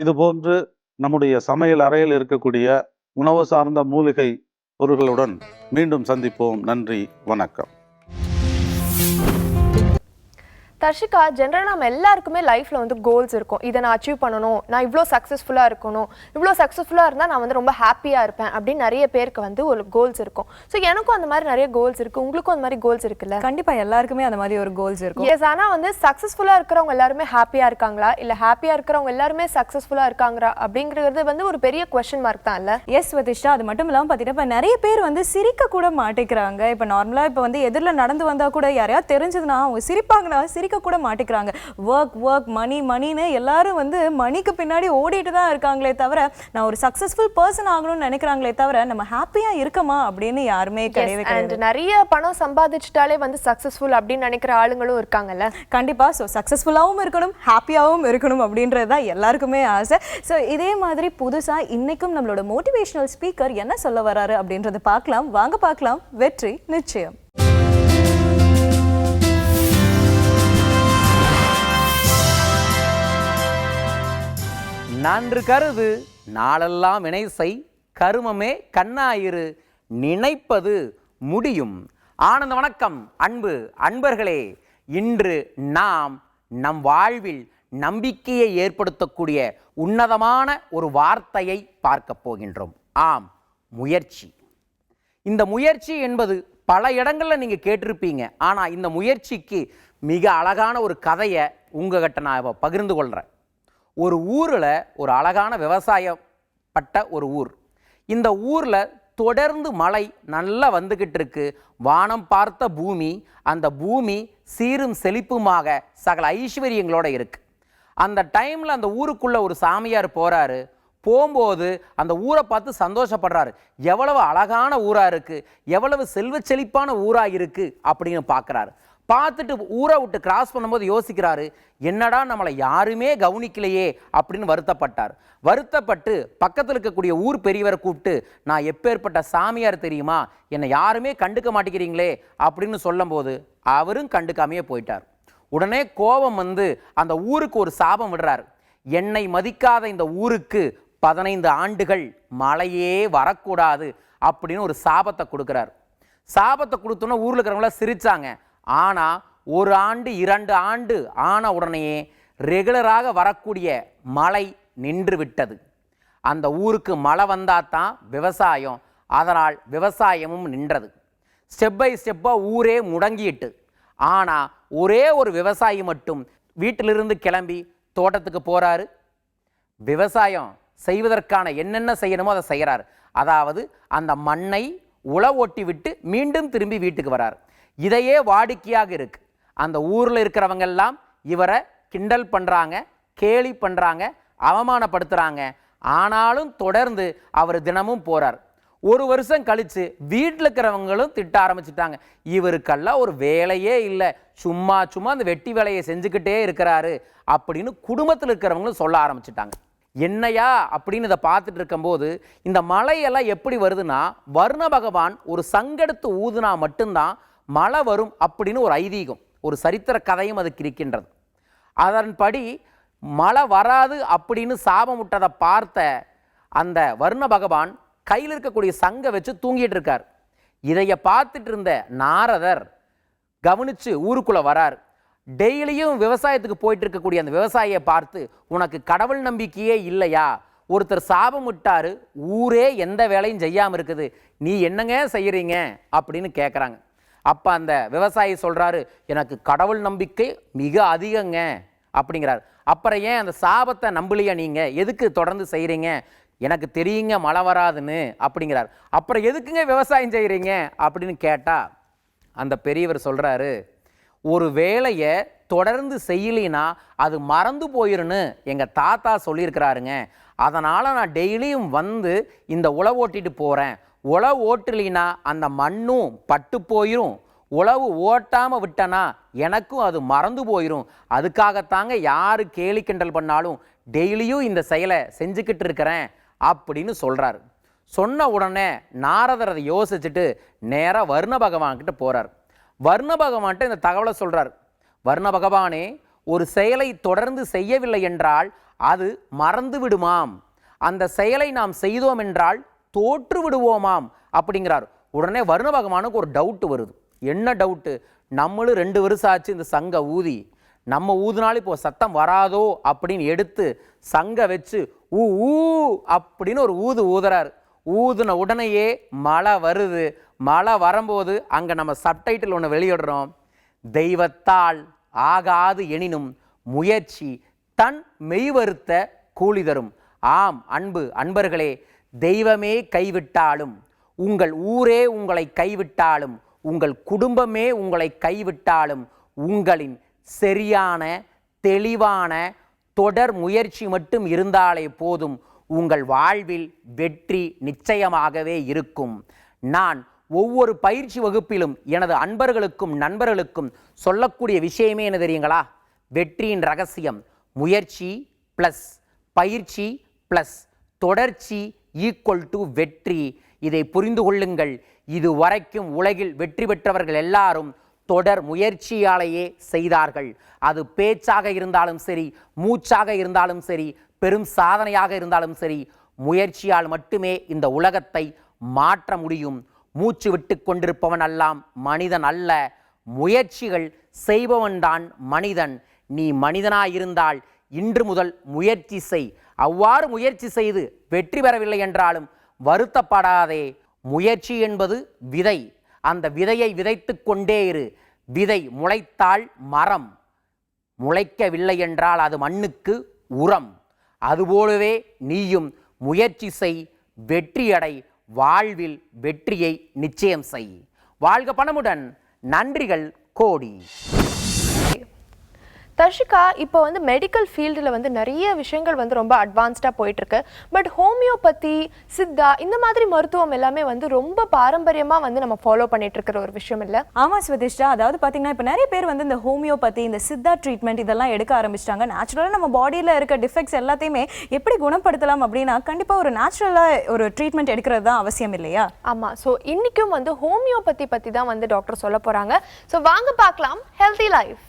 இதுபோன்று நம்முடைய சமையல் அறையில் இருக்கக்கூடிய உணவு சார்ந்த மூலிகை பொருட்களுடன் மீண்டும் சந்திப்போம். நன்றி, வணக்கம். தர்ஷிகா, ஜென்ரலாக நம்ம எல்லாருக்குமே லைஃப்பில் வந்து கோல்ஸ் இருக்கும். இதை நான் அச்சீவ் பண்ணணும், நான் இவ்வளோ சக்ஸஸ்ஃபுல்லாக இருக்கணும், இவ்வளோ சக்ஸஸ்ஃபுல்லாக இருந்தால் நான் வந்து ரொம்ப ஹாப்பியாக இருப்பேன் அப்படின்னு நிறைய பேருக்கு வந்து ஒரு கோல்ஸ் இருக்கும். ஸோ எனக்கும் அந்த மாதிரி நிறைய கோல்ஸ் இருக்குது, உங்களுக்கும் அந்த மாதிரி கோல்ஸ் இருக்குல்ல? கண்டிப்பாக எல்லாருக்குமே அந்த மாதிரி ஒரு கோல்ஸ் இருக்கும். எஸ், ஆனால் வந்து சக்ஸஸ்ஃபுல்லாக இருக்கிறவங்க எல்லாருமே ஹாப்பியாக இருக்காங்களா, இல்லை ஹாப்பியாக இருக்கிறவங்க எல்லாருமே சக்ஸஸ்ஃபுல்லாக இருக்காங்களா அப்படிங்கிறது வந்து ஒரு பெரிய கொஸ்டின் மார்க் தான் இல்லை? எஸ் வதிஷ்டா, அது மட்டும் இல்லாமல் பார்த்தீங்கன்னா இப்போ நிறைய பேர் வந்து சிரிக்க கூட மாட்டேங்கிறாங்க. இப்போ நார்மலாக இப்போ வந்து எதிரில் நடந்து வந்தால் கூட யாரையா தெரிஞ்சதுன்னா அவங்க சிரிப்பாங்கன்னா சிரிக்க கூட மாட்டேங்கிறாங்க. ஒர்க் ஒர்க் மணி மணின்னு எல்லாரும் வந்து மணிக்கு பின்னாடி ஓடிட்டு தான் இருக்காங்களே தவிர நான் ஒரு சக்சஸ்ஃபுல் பர்சன் ஆகணும்னு நினைக்கிறாங்களே தவிர நம்ம ஹாப்பியா இருக்கமா அப்படின்னு யாருமே கிடையவே கிடையாது. நிறைய பணம் சம்பாதிச்சிட்டாலே வந்து சக்சஸ்ஃபுல் அப்படின்னு நினைக்கிற ஆளுங்களும் இருக்காங்கல்ல. கண்டிப்பா. ஸோ சக்சஸ்ஃபுல்லாகவும் இருக்கணும், ஹாப்பியாகவும் இருக்கணும் அப்படின்றது தான் எல்லாருக்குமே ஆசை. ஸோ இதே மாதிரி புதுசா இன்னைக்கும் நம்மளோட மோட்டிவேஷனல் ஸ்பீக்கர் என்ன சொல்ல வராரு அப்படின்றத பார்க்கலாம். வாங்க பார்க்கலாம். வெற்றி நிச்சயம். நன்று கருது நாளெல்லாம் வினைசை கருமமே கண்ணாயிரு நினைப்பது முடியும். ஆனந்த வணக்கம் அன்பு அன்பர்களே. இன்று நாம் நம் வாழ்வில் நம்பிக்கையை ஏற்படுத்தக்கூடிய உன்னதமான ஒரு வார்த்தையை பார்க்க போகின்றோம். ஆம், முயற்சி. இந்த முயற்சி என்பது பல இடங்களில் நீங்கள் கேட்டிருப்பீங்க. ஆனால் இந்த முயற்சிக்கு மிக அழகான ஒரு கதையை உங்ககிட்ட நான் பகிர்ந்து கொள்கிறேன். ஒரு ஊரில் ஒரு அழகான விவசாயப்பட்ட ஒரு ஊர். இந்த ஊரில் தொடர்ந்து மழை நல்லா வந்துக்கிட்டு இருக்கு. வானம் பார்த்த பூமி, அந்த பூமி சீரும் செழிப்புமாக சகல ஐஸ்வர்யங்களோட இருக்கு. அந்த டைமில் அந்த ஊருக்குள்ளே ஒரு சாமியார் போகிறாரு. போகும்போது அந்த ஊரை பார்த்து சந்தோஷப்படுறாரு. எவ்வளவு அழகான ஊராக இருக்குது, எவ்வளவு செல்வ செழிப்பான ஊராக இருக்குது அப்படின்னு பார்க்குறாரு. பார்த்துட்டு ஊரை விட்டு கிராஸ் பண்ணும்போது யோசிக்கிறாரு, என்னடா நம்மளை யாருமே கவனிக்கலையே அப்படின்னு வருத்தப்பட்டார். வருத்தப்பட்டு பக்கத்தில் இருக்கக்கூடிய ஊர் பெரியவரை கூப்பிட்டு, நான் எப்பேற்பட்ட சாமியார் தெரியுமா, என்னை யாருமே கண்டுக்க மாட்டேங்கிறீங்களே அப்படின்னு சொல்லும்போது அவரும் கண்டுக்காமையே போயிட்டார். உடனே கோபம் வந்து அந்த ஊருக்கு ஒரு சாபம் விடுறார். என்னை மதிக்காத இந்த ஊருக்கு 15 ஆண்டுகள் மழையே வரக்கூடாது அப்படின்னு ஒரு சாபத்தை கொடுக்குறார். சாபத்தை கொடுத்தோன்னா ஊரில் இருக்கிறவங்களாம் சிரிச்சாங்க. ஆனால் 1 ஆண்டு 2 ஆண்டு ஆன உடனேயே ரெகுலராக வரக்கூடிய மழை நின்று விட்டது. அந்த ஊருக்கு மழை வந்தால் தான் விவசாயம், அதனால் விவசாயமும் நின்றது. ஸ்டெப் பை ஸ்டெப்பாக ஊரே முடங்கிட்டு. ஆனால் ஒரே ஒரு விவசாயி மட்டும் வீட்டிலிருந்து கிளம்பி தோட்டத்துக்கு போகிறாரு. விவசாயம் செய்வதற்கான என்னென்ன செய்யணுமோ அதை செய்கிறார். அதாவது அந்த மண்ணை உழவு ஓட்டி விட்டு மீண்டும் திரும்பி வீட்டுக்கு வரார். இதையே வாடிக்கையாக இருக்கு. அந்த ஊரில் இருக்கிறவங்கெல்லாம் இவரை கிண்டல் பண்ணுறாங்க, கேலி பண்ணுறாங்க, அவமானப்படுத்துகிறாங்க. ஆனாலும் தொடர்ந்து அவர் தினமும் போகிறார். 1 வருஷம் கழித்து வீட்டில் இருக்கிறவங்களும் திட்ட ஆரம்பிச்சிட்டாங்க. இவருக்கெல்லாம் ஒரு வேலையே இல்லை, சும்மா அந்த வெட்டி வேலையை செஞ்சுக்கிட்டே இருக்கிறாரு அப்படின்னு குடும்பத்தில் இருக்கிறவங்களும் சொல்ல ஆரம்பிச்சிட்டாங்க. என்னையா அப்படின்னு இதை பார்த்துட்டு இருக்கும்போது இந்த மழையெல்லாம் எப்படி வருதுன்னா, வர்ண பகவான் ஒரு சங்கெடுத்து ஊதுனா மட்டும்தான் மழை வரும் அப்படின்னு ஒரு ஐதீகம், ஒரு சரித்திர கதையும் அதுக்கு இருக்கின்றது. அதன்படி மழை வராது அப்படின்னு சாபம் விட்டதை பார்த்த அந்த வர்ண பகவான் கையில் இருக்கக்கூடிய சங்கை வச்சு தூங்கிட்டு இருக்கார். இதைய பார்த்துட்டு இருந்த நாரதர் கவனித்து ஊருக்குள்ளே வரார். டெய்லியும் விவசாயத்துக்கு போயிட்டு இருக்கக்கூடிய அந்த விவசாயியை பார்த்து, உனக்கு கடவுள் நம்பிக்கையே இல்லையா, ஒருத்தர் சாபம் விட்டாரு, ஊரே எந்த வேலையும் செய்யாமல் இருக்குது, நீ என்னங்க செய்கிறீங்க அப்படின்னு கேட்குறாங்க. அப்போ அந்த விவசாயி சொல்கிறாரு, எனக்கு கடவுள் நம்பிக்கை மிக அதிகங்க அப்படிங்கிறார். அப்புறம் ஏன் அந்த சாபத்தை நம்பலையா, நீங்கள் எதுக்கு தொடர்ந்து செய்கிறீங்க, எனக்கு தெரியுங்க மழை வராதுன்னு அப்படிங்கிறார். அப்புறம் எதுக்குங்க விவசாயம் செய்கிறீங்க அப்படின்னு கேட்டால் அந்த பெரியவர் சொல்கிறாரு, ஒரு வேலையை தொடர்ந்து செய்யலினா அது மறந்து போயிருன்னு எங்கள் தாத்தா சொல்லியிருக்கிறாருங்க. அதனால் நான் டெய்லியும் வந்து இந்த உழவு ஓட்டிட்டு போகிறேன். உழவு ஓட்டலினா அந்த மண்ணும் பட்டு போயிடும், உழவு ஓட்டாமல் விட்டனா எனக்கும் அது மறந்து போயிடும். அதுக்காகத்தாங்க யார் கேலி கிண்டல் பண்ணாலும் டெய்லியும் இந்த செயலை செஞ்சுக்கிட்டு இருக்கிறேன் அப்படின்னு சொல்கிறார். சொன்ன உடனே நாரதர் அதை யோசிச்சுட்டு நேராக வர்ண பகவான்கிட்ட போகிறார். வர்ண பகவான்கிட்ட இந்த தகவலை சொல்கிறார். வர்ண பகவானே, ஒரு செயலை தொடர்ந்து செய்யவில்லை என்றால் அது மறந்து விடுமாம், அந்த செயலை நாம் செய்தோம் என்றால் தோற்று விடுவோமாம் அப்படிங்கிறார். உடனே வர்ண பகவானுக்கு ஒரு டவுட்டு வருது. என்ன டவுட்டு? நம்மளும் 2 வருஷம் ஆச்சு இந்த சங்க ஊதி, நம்ம ஊதுனாலும் இப்போ சத்தம் வராதோ அப்படின்னு எடுத்து சங்க வச்சு ஊ ஊ அப்படின்னு ஒரு ஊதுறாரு. ஊதுன உடனேயே மழை வருது. மழை வரும்போது அங்கே நம்ம சப்டைட்டில் ஒன்று வெளியிடுறோம். தெய்வத்தால் ஆகாது எனினும் முயற்சி தன் மெய்வருத்த கூலி தரும். ஆம் அன்பர்களே, தெய்வமே கைவிட்டாலும், உங்கள் ஊரே உங்களை கைவிட்டாலும், உங்கள் குடும்பமே உங்களை கைவிட்டாலும், உங்களின் சரியான தெளிவான தொடர் முயற்சி மட்டும் இருந்தாலே போதும், உங்கள் வாழ்வில் வெற்றி நிச்சயமாகவே இருக்கும். நான் ஒவ்வொரு பயிற்சி வகுப்பிலும் எனது அன்பர்களுக்கும் நண்பர்களுக்கும் சொல்லக்கூடிய விஷயமே என்ன தெரியுங்களா? வெற்றியின் ரகசியம் முயற்சி ப்ளஸ் பயிற்சி ப்ளஸ் தொடர்ச்சி ஈக்குவல் டு வெற்றி. இதை புரிந்து கொள்ளுங்கள். இதுவரைக்கும் உலகில் வெற்றி பெற்றவர்கள் எல்லாரும் தொடர் முயற்சியாலேயே செய்தார்கள். அது பேச்சாக இருந்தாலும் சரி, மூச்சாக இருந்தாலும் சரி, பெரும் சாதனையாக இருந்தாலும் சரி, முயற்சியால் மட்டுமே இந்த உலகத்தை மாற்ற முடியும். மூச்சு விட்டு கொண்டிருப்பவன் எல்லாம் மனிதன் அல்ல, முயற்சிகள் செய்பவன்தான் மனிதன். நீ மனிதனாயிருந்தால் இன்று முதல் முயற்சி செய். அவ்வாறு முயற்சி செய்து வெற்றி பெறவில்லை என்றாலும் வருத்தப்படாதே. முயற்சி என்பது விதை. அந்த விதையை விதைத்து கொண்டே இரு. விதை முளைத்தால் மரம், முளைக்கவில்லை என்றால் அது மண்ணுக்கு உரம். அதுபோலவே நீயும் முயற்சி செய், வெற்றியடை, வாழ்வில் வெற்றியை நிச்சயம் செய். வாழ்க பணமுடன். நன்றிகள் கோடி. தர்ஷிகா, இப்போ வந்து மெடிக்கல் ஃபீல்டில் வந்து நிறைய விஷயங்கள் வந்து ரொம்ப அட்வான்ஸ்டாக போயிட்டுருக்கு. பட் ஹோமியோபதி, சித்தா இந்த மாதிரி மருத்துவம் எல்லாமே வந்து ரொம்ப பாரம்பரியமாக வந்து நம்ம ஃபாலோ பண்ணிட்டு இருக்கிற ஒரு விஷயம் இல்லை? ஆமாம் ஸ்வதிஷ்டா, அதாவது பார்த்தீங்கன்னா இப்போ நிறைய பேர் வந்து இந்த ஹோமியோபதி, இந்த சித்தா ட்ரீட்மெண்ட் இதெல்லாம் எடுக்க ஆரம்பிச்சிட்டாங்க. நேச்சுரலாக நம்ம பாடியில் இருக்க டிஃபெக்ட்ஸ் எல்லாத்தையுமே எப்படி குணப்படுத்தலாம் அப்படின்னா கண்டிப்பாக ஒரு நேச்சுரலாக ஒரு ட்ரீட்மெண்ட் எடுக்கிறது தான் அவசியம் இல்லையா? ஆமாம். ஸோ இன்றைக்கும் வந்து ஹோமியோபதி பற்றி தான் வந்து டாக்டர் சொல்ல போகிறாங்க. ஸோ வாங்க பார்க்கலாம் ஹெல்தி லைஃப்.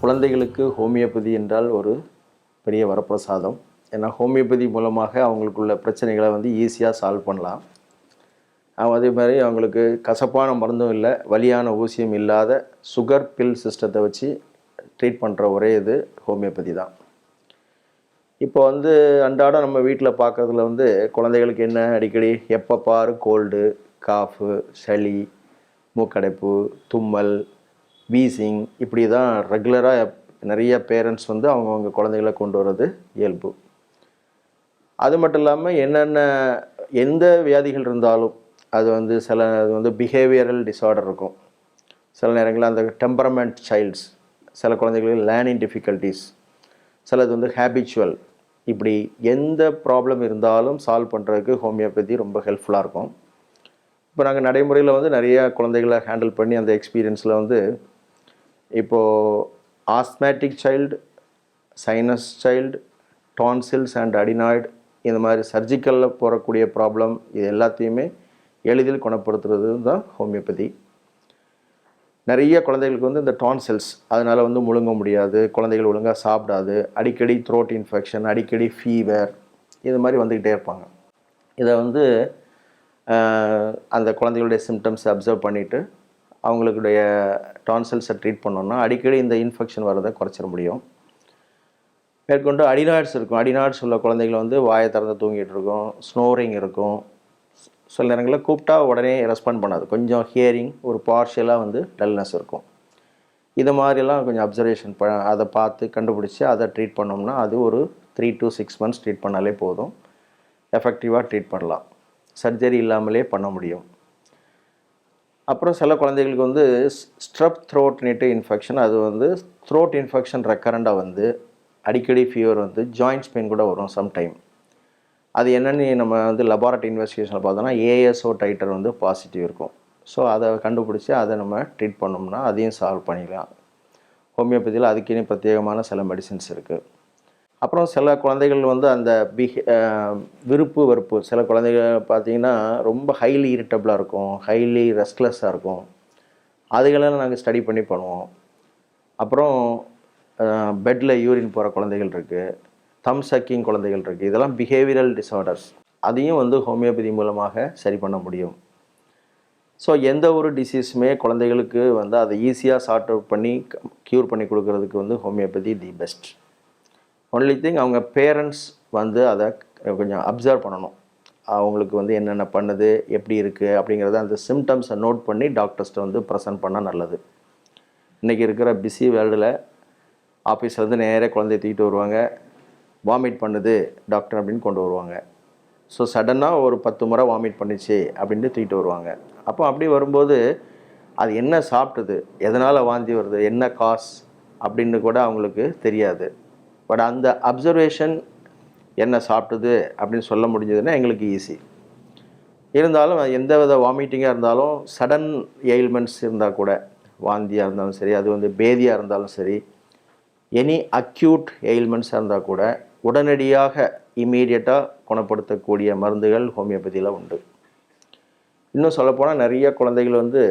குழந்தைகளுக்கு ஹோமியோபதி என்றால் ஒரு பெரிய வரப்பிரசாதம். ஏன்னா ஹோமியோபதி மூலமாக அவங்களுக்குள்ள பிரச்சனைகளை வந்து ஈஸியாக சால்வ் பண்ணலாம். அதே மாதிரி அவங்களுக்கு கசப்பான மருந்தும் இல்லை, வலியான ஊசியும் இல்லாத சுகர் பில் சிஸ்டத்தை வச்சு ட்ரீட் பண்ணுற ஒரே இது ஹோமியோபதி தான். இப்போ வந்து அன்றாடம் நம்ம வீட்டில் பார்க்குறதுல வந்து குழந்தைகளுக்கு என்ன அடிக்கடி எப்போ பாரு கோல்டு, காஃபு, சளி, மூக்கடைப்பு, தும்மல், வீசிங், இப்படி தான் ரெகுலராக நிறைய பேரண்ட்ஸ் வந்து அவங்கவுங்க குழந்தைகளை கொண்டு வர்றது இயல்பு. அது மட்டும் இல்லாமல் எந்த வியாதிகள் இருந்தாலும் அது வந்து அது பிஹேவியரல் டிஸார்டர் இருக்கும். சில நேரங்களில் அந்த டெம்பரமெண்ட் சைல்ட்ஸ், சில குழந்தைகளுக்கு லேர்னிங் டிஃபிகல்ட்டிஸ், சிலது வந்து ஹேபிச்சுவல். இப்படி எந்த ப்ராப்ளம் இருந்தாலும் சால்வ் பண்ணுறதுக்கு ஹோமியோபதி ரொம்ப ஹெல்ப்ஃபுல்லாக இருக்கும். இப்போ நாங்கள் நடைமுறையில் வந்து நிறைய குழந்தைகளை ஹேண்டில் பண்ணி அந்த எக்ஸ்பீரியன்ஸில் வந்து இப்போது osmotic child, sinus child, tonsils and adenoid, இந்த மாதிரி சர்ஜிக்கலில் போகக்கூடிய ப்ராப்ளம், இது எல்லாத்தையுமே எளிதில் குணப்படுத்துறது தான் ஹோமியோபதி. நிறைய குழந்தைகளுக்கு வந்து இந்த டான்சில்ஸ், அதனால் வந்து முழுங்க முடியாது, குழந்தைகள் ஒழுங்காக சாப்பிடாது, அடிக்கடி த்ரோட் இன்ஃபெக்ஷன், அடிக்கடி ஃபீவர், இது மாதிரி வந்துக்கிட்டே இருப்பாங்க. இதை வந்து அந்த குழந்தைகளுடைய சிம்டம்ஸை அப்சர்வ் பண்ணிவிட்டு அவங்களுடைய டான்சில்ஸை ட்ரீட் பண்ணோன்னா அடிக்கடி இந்த இன்ஃபெக்ஷன் வரதை குறைச்சிட முடியும். மேற்கொண்டு அடினாய்ட்ஸ் இருக்கும். அடினாய்ட்ஸ் உள்ள குழந்தைகள் வந்து வாயை திறந்து தூங்கிட்டு இருக்கும், ஸ்னோரிங் இருக்கும், சில நேரங்களில் கூப்பிட்டா உடனே ரெஸ்பாண்ட் பண்ணாது, கொஞ்சம் ஹியரிங் ஒரு பார்ஷியலாக வந்து டல்னஸ் இருக்கும். இது மாதிரிலாம் கொஞ்சம் அப்சர்வேஷன் அதை பார்த்து கண்டுபிடிச்சி அதை ட்ரீட் பண்ணோம்னா அது ஒரு 3 to 6 months ட்ரீட் பண்ணாலே போதும், எஃபெக்டிவாக ட்ரீட் பண்ணலாம், சர்ஜரி இல்லாமலே பண்ண முடியும். அப்புறம் சில குழந்தைகளுக்கு வந்து ஸ்ட்ரெப் த்ரோட்னேட்டு இன்ஃபெக்ஷன், அது வந்து த்ரோட் இன்ஃபெக்ஷன் ரெக்கரண்டாக வந்து அடிக்கடி ஃபீவர் வந்து ஜாயின்ட்ஸ் பெயின் கூட வரும் சம்டைம். அது என்னென்னு நம்ம வந்து லெபார்ட்டரி இன்வெஸ்டிகேஷனில் பார்த்தோன்னா ஏஎஸ்ஓ டைட்டர் வந்து பாசிட்டிவ் இருக்கும். ஸோ அதை கண்டுபிடிச்சி அதை நம்ம ட்ரீட் பண்ணோம்னா அதையும் சால்வ் பண்ணிக்கலாம். ஹோமியோபதியில் அதுக்குன்னு பிரத்யேகமான சில மெடிசின்ஸ் இருக்குது. அப்புறம் சில குழந்தைகள் வந்து அந்த விருப்பு வெறுப்பு, சில குழந்தைகள் பார்த்திங்கன்னா ரொம்ப ஹைலி இரிட்டபிளாக இருக்கும், ஹைலி ரெஸ்ட்லெஸ்ஸாக இருக்கும், அதுகளெல்லாம் நாங்கள் ஸ்டடி பண்ணுவோம். அப்புறம் பெட்டில் யூரின் போகிற குழந்தைகள் இருக்குது, தம் சக்கிங் குழந்தைகள் இருக்குது. இதெல்லாம் பிஹேவியரல் டிஸார்டர்ஸ். அதையும் வந்து ஹோமியோபதி மூலமாக சரி பண்ண முடியும். ஸோ எந்த ஒரு டிசீஸுமே குழந்தைகளுக்கு வந்து அதை ஈஸியாக சார்ட் அவுட் பண்ணி க்யூர் பண்ணி கொடுக்கறதுக்கு வந்து homeopathy the best. Only thing அவங்க பேரண்ட்ஸ் வந்து அதை கொஞ்சம் அப்சர்வ் பண்ணணும். அவங்களுக்கு வந்து என்னென்ன பண்ணுது, எப்படி இருக்குது அப்படிங்கிறத அந்த சிம்டம்ஸை நோட் பண்ணி டாக்டர்ஸ்ட்டை வந்து ப்ரெசென்ட் பண்ணால் நல்லது. இன்றைக்கி இருக்கிற பிஸி வேர்ல்டில் ஆஃபீஸ்லேருந்து நேராக குழந்தைய தூக்கிட்டு வருவாங்க. வாமிட் பண்ணுது டாக்டர் அப்படின்னு கொண்டு வருவாங்க. ஸோ சடனாக ஒரு 10 முறை வாமிட் பண்ணிச்சு அப்படின்ட்டு தூக்கிட்டு வருவாங்க. அப்போ அப்படி வரும்போது அது என்ன சாப்பிட்டது, எதனால் வாந்தி வருது, என்ன காஸ் அப்படின்னு கூட அவங்களுக்கு தெரியாது. பட் அந்த அப்சர்வேஷன் என்ன சாப்பிட்டது அப்படின்னு சொல்ல முடிஞ்சதுன்னா எங்களுக்கு ஈஸி. இருந்தாலும் எந்த வித வாமிட்டிங்காக இருந்தாலும் சடன் எயில்மெண்ட்ஸ் இருந்தால் கூட, வாந்தியாக இருந்தாலும் சரி, அது வந்து பேதியாக இருந்தாலும் சரி, எனி அக்யூட் எயில்மெண்ட்ஸாக இருந்தால் கூட உடனடியாக இம்மீடியட்டாக குணப்படுத்தக்கூடிய மருந்துகள் ஹோமியோபதியில் உண்டு. இன்னும் சொல்லப்போனால் நிறைய குழந்தைகள் வந்து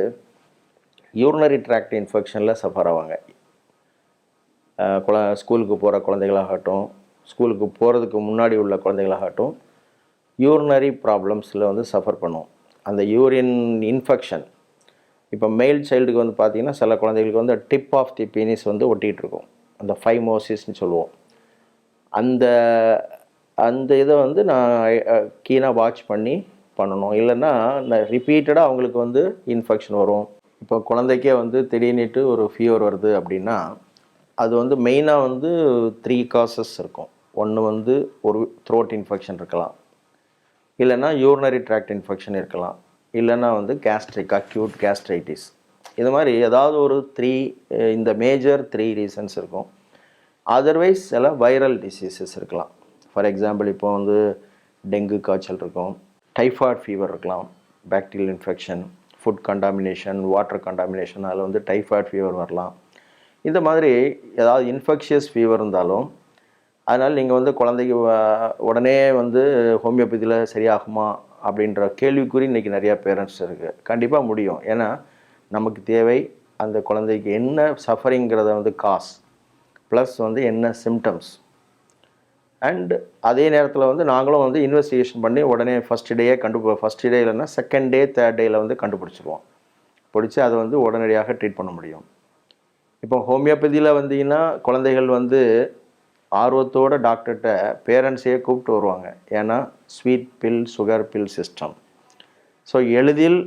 யூரினரி ட்ராக்ட் இன்ஃபெக்ஷனில் சஃபர் ஆவாங்க. ஸ்கூலுக்கு போகிற குழந்தைகளாகட்டும், ஸ்கூலுக்கு போகிறதுக்கு முன்னாடி உள்ள குழந்தைகளாகட்டும், யூரினரி ப்ராப்ளம்ஸில் வந்து சஃபர் பண்ணும். அந்த யூரின் இன்ஃபெக்ஷன், இப்போ மெயில் சைல்டுக்கு வந்து பார்த்திங்கன்னா சில குழந்தைகளுக்கு வந்து டிப் ஆஃப் தி பீனிஸ் வந்து ஒட்டிகிட்டு இருக்கும். அந்த ஃபைமோசிஸ்ன்னு சொல்லுவோம். அந்த இதை வந்து நான் கீனாக வாட்ச் பண்ணி பண்ணணும். இல்லைன்னா ரிப்பீட்டடாக அவங்களுக்கு வந்து இன்ஃபெக்ஷன் வரும். இப்போ குழந்தைக்கே வந்து திடீர்னுட்டு ஒரு ஃபீவர் வருது அப்படின்னா அது வந்து மெயினாக வந்து 3 காசஸ் இருக்கும். ஒன்று வந்து ஒரு த்ரோட் இன்ஃபெக்ஷன் இருக்கலாம், இல்லைன்னா யூரினரி ட்ராக்ட் இன்ஃபெக்ஷன் இருக்கலாம், இல்லைன்னா வந்து கேஸ்ட்ரிக் அக்யூட் கேஸ்ட்ரைட்டிஸ். இது மாதிரி ஏதாவது ஒரு 3 இந்த மேஜர் 3 ரீசன்ஸ் இருக்கும். அதர்வைஸ் சில வைரல் டிசீசஸ் இருக்கலாம். ஃபார் எக்ஸாம்பிள் இப்போ வந்து டெங்கு காய்ச்சல் இருக்கும், டைஃபாய்ட் ஃபீவர் இருக்கலாம், bacterial infection, food contamination, water contamination, அதில் வந்து டைஃபாய்ட் ஃபீவர் வரலாம். இந்த மாதிரி ஏதாவது இன்ஃபெக்ஷியஸ் ஃபீவர் இருந்தாலும் அதனால் நீங்கள் வந்து குழந்தைக்கு உடனே வந்து ஹோமியோபதியில் சரியாகுமா அப்படின்ற கேள்விக்குறி இன்றைக்கி நிறையா பேரண்ட்ஸ் இருக்குது. கண்டிப்பாக முடியும். ஏன்னா நமக்கு தேவை அந்த குழந்தைக்கு என்ன சஃபரிங்கிறத வந்து காஸ் ப்ளஸ் வந்து என்ன சிம்டம்ஸ். அண்ட் அதே நேரத்தில் வந்து நாங்களும் வந்து இன்வெஸ்டிகேஷன் பண்ணி உடனே ஃபஸ்ட் டே இல்லைன்னா செகண்ட் டே தேர்ட் டேயில் வந்து கண்டுபிடிச்சிருவோம். பிடிச்சி அதை வந்து உடனடியாக ட்ரீட் பண்ண முடியும். இப்போ ஹோமியோபதியில் வந்தீங்கன்னா குழந்தைகள் வந்து ஆர்வத்தோட டாக்டர்கிட்ட பேரண்ட்ஸையே கூப்பிட்டு வருவாங்க. ஏன்னா sweet bill sugar bill system. So எளிதில்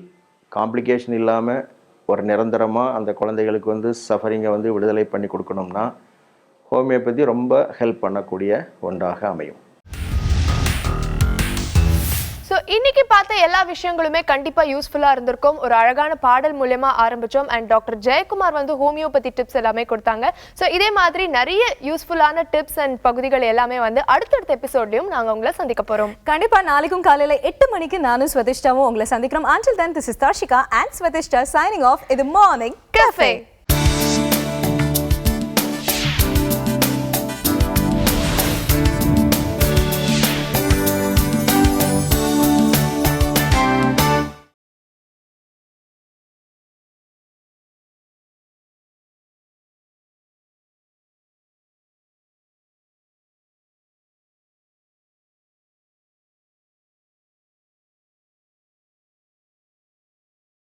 காம்ப்ளிகேஷன் இல்லாமல் ஒரு நிரந்தரமாக அந்த குழந்தைகளுக்கு வந்து சஃபரிங்கை வந்து விடுதலை பண்ணி கொடுக்கணும்னா ஹோமியோபதி ரொம்ப ஹெல்ப் பண்ணக்கூடிய ஒன்றாக அமையும். ஸோ இன்னைக்கு பார்த்த எல்லா விஷயங்களுமே கண்டிப்பாக யூஸ்ஃபுல்லாக இருந்திருக்கும். ஒரு அழகான பாடல் மூலமா ஆரம்பித்தோம். அண்ட் டாக்டர் ஜெயக்குமார் வந்து ஹோமியோபதி டிப்ஸ் எல்லாமே கொடுத்தாங்க. ஸோ இதே மாதிரி நிறைய யூஸ்ஃபுல்லான டிப்ஸ் அண்ட் பகுதிகள் எல்லாமே வந்து அடுத்தடுத்த எபிசோட்லையும் நாங்கள் உங்களை சந்திக்க போகிறோம். கண்டிப்பாக நாளைக்கும் காலையில் 8 மணிக்கு நானும் ஸ்வதிஷ்டாவும் உங்களை சந்திக்கிறோம். Until then, this is Tarshika and Swatishtha signing off. இது மார்னிங் Cafe.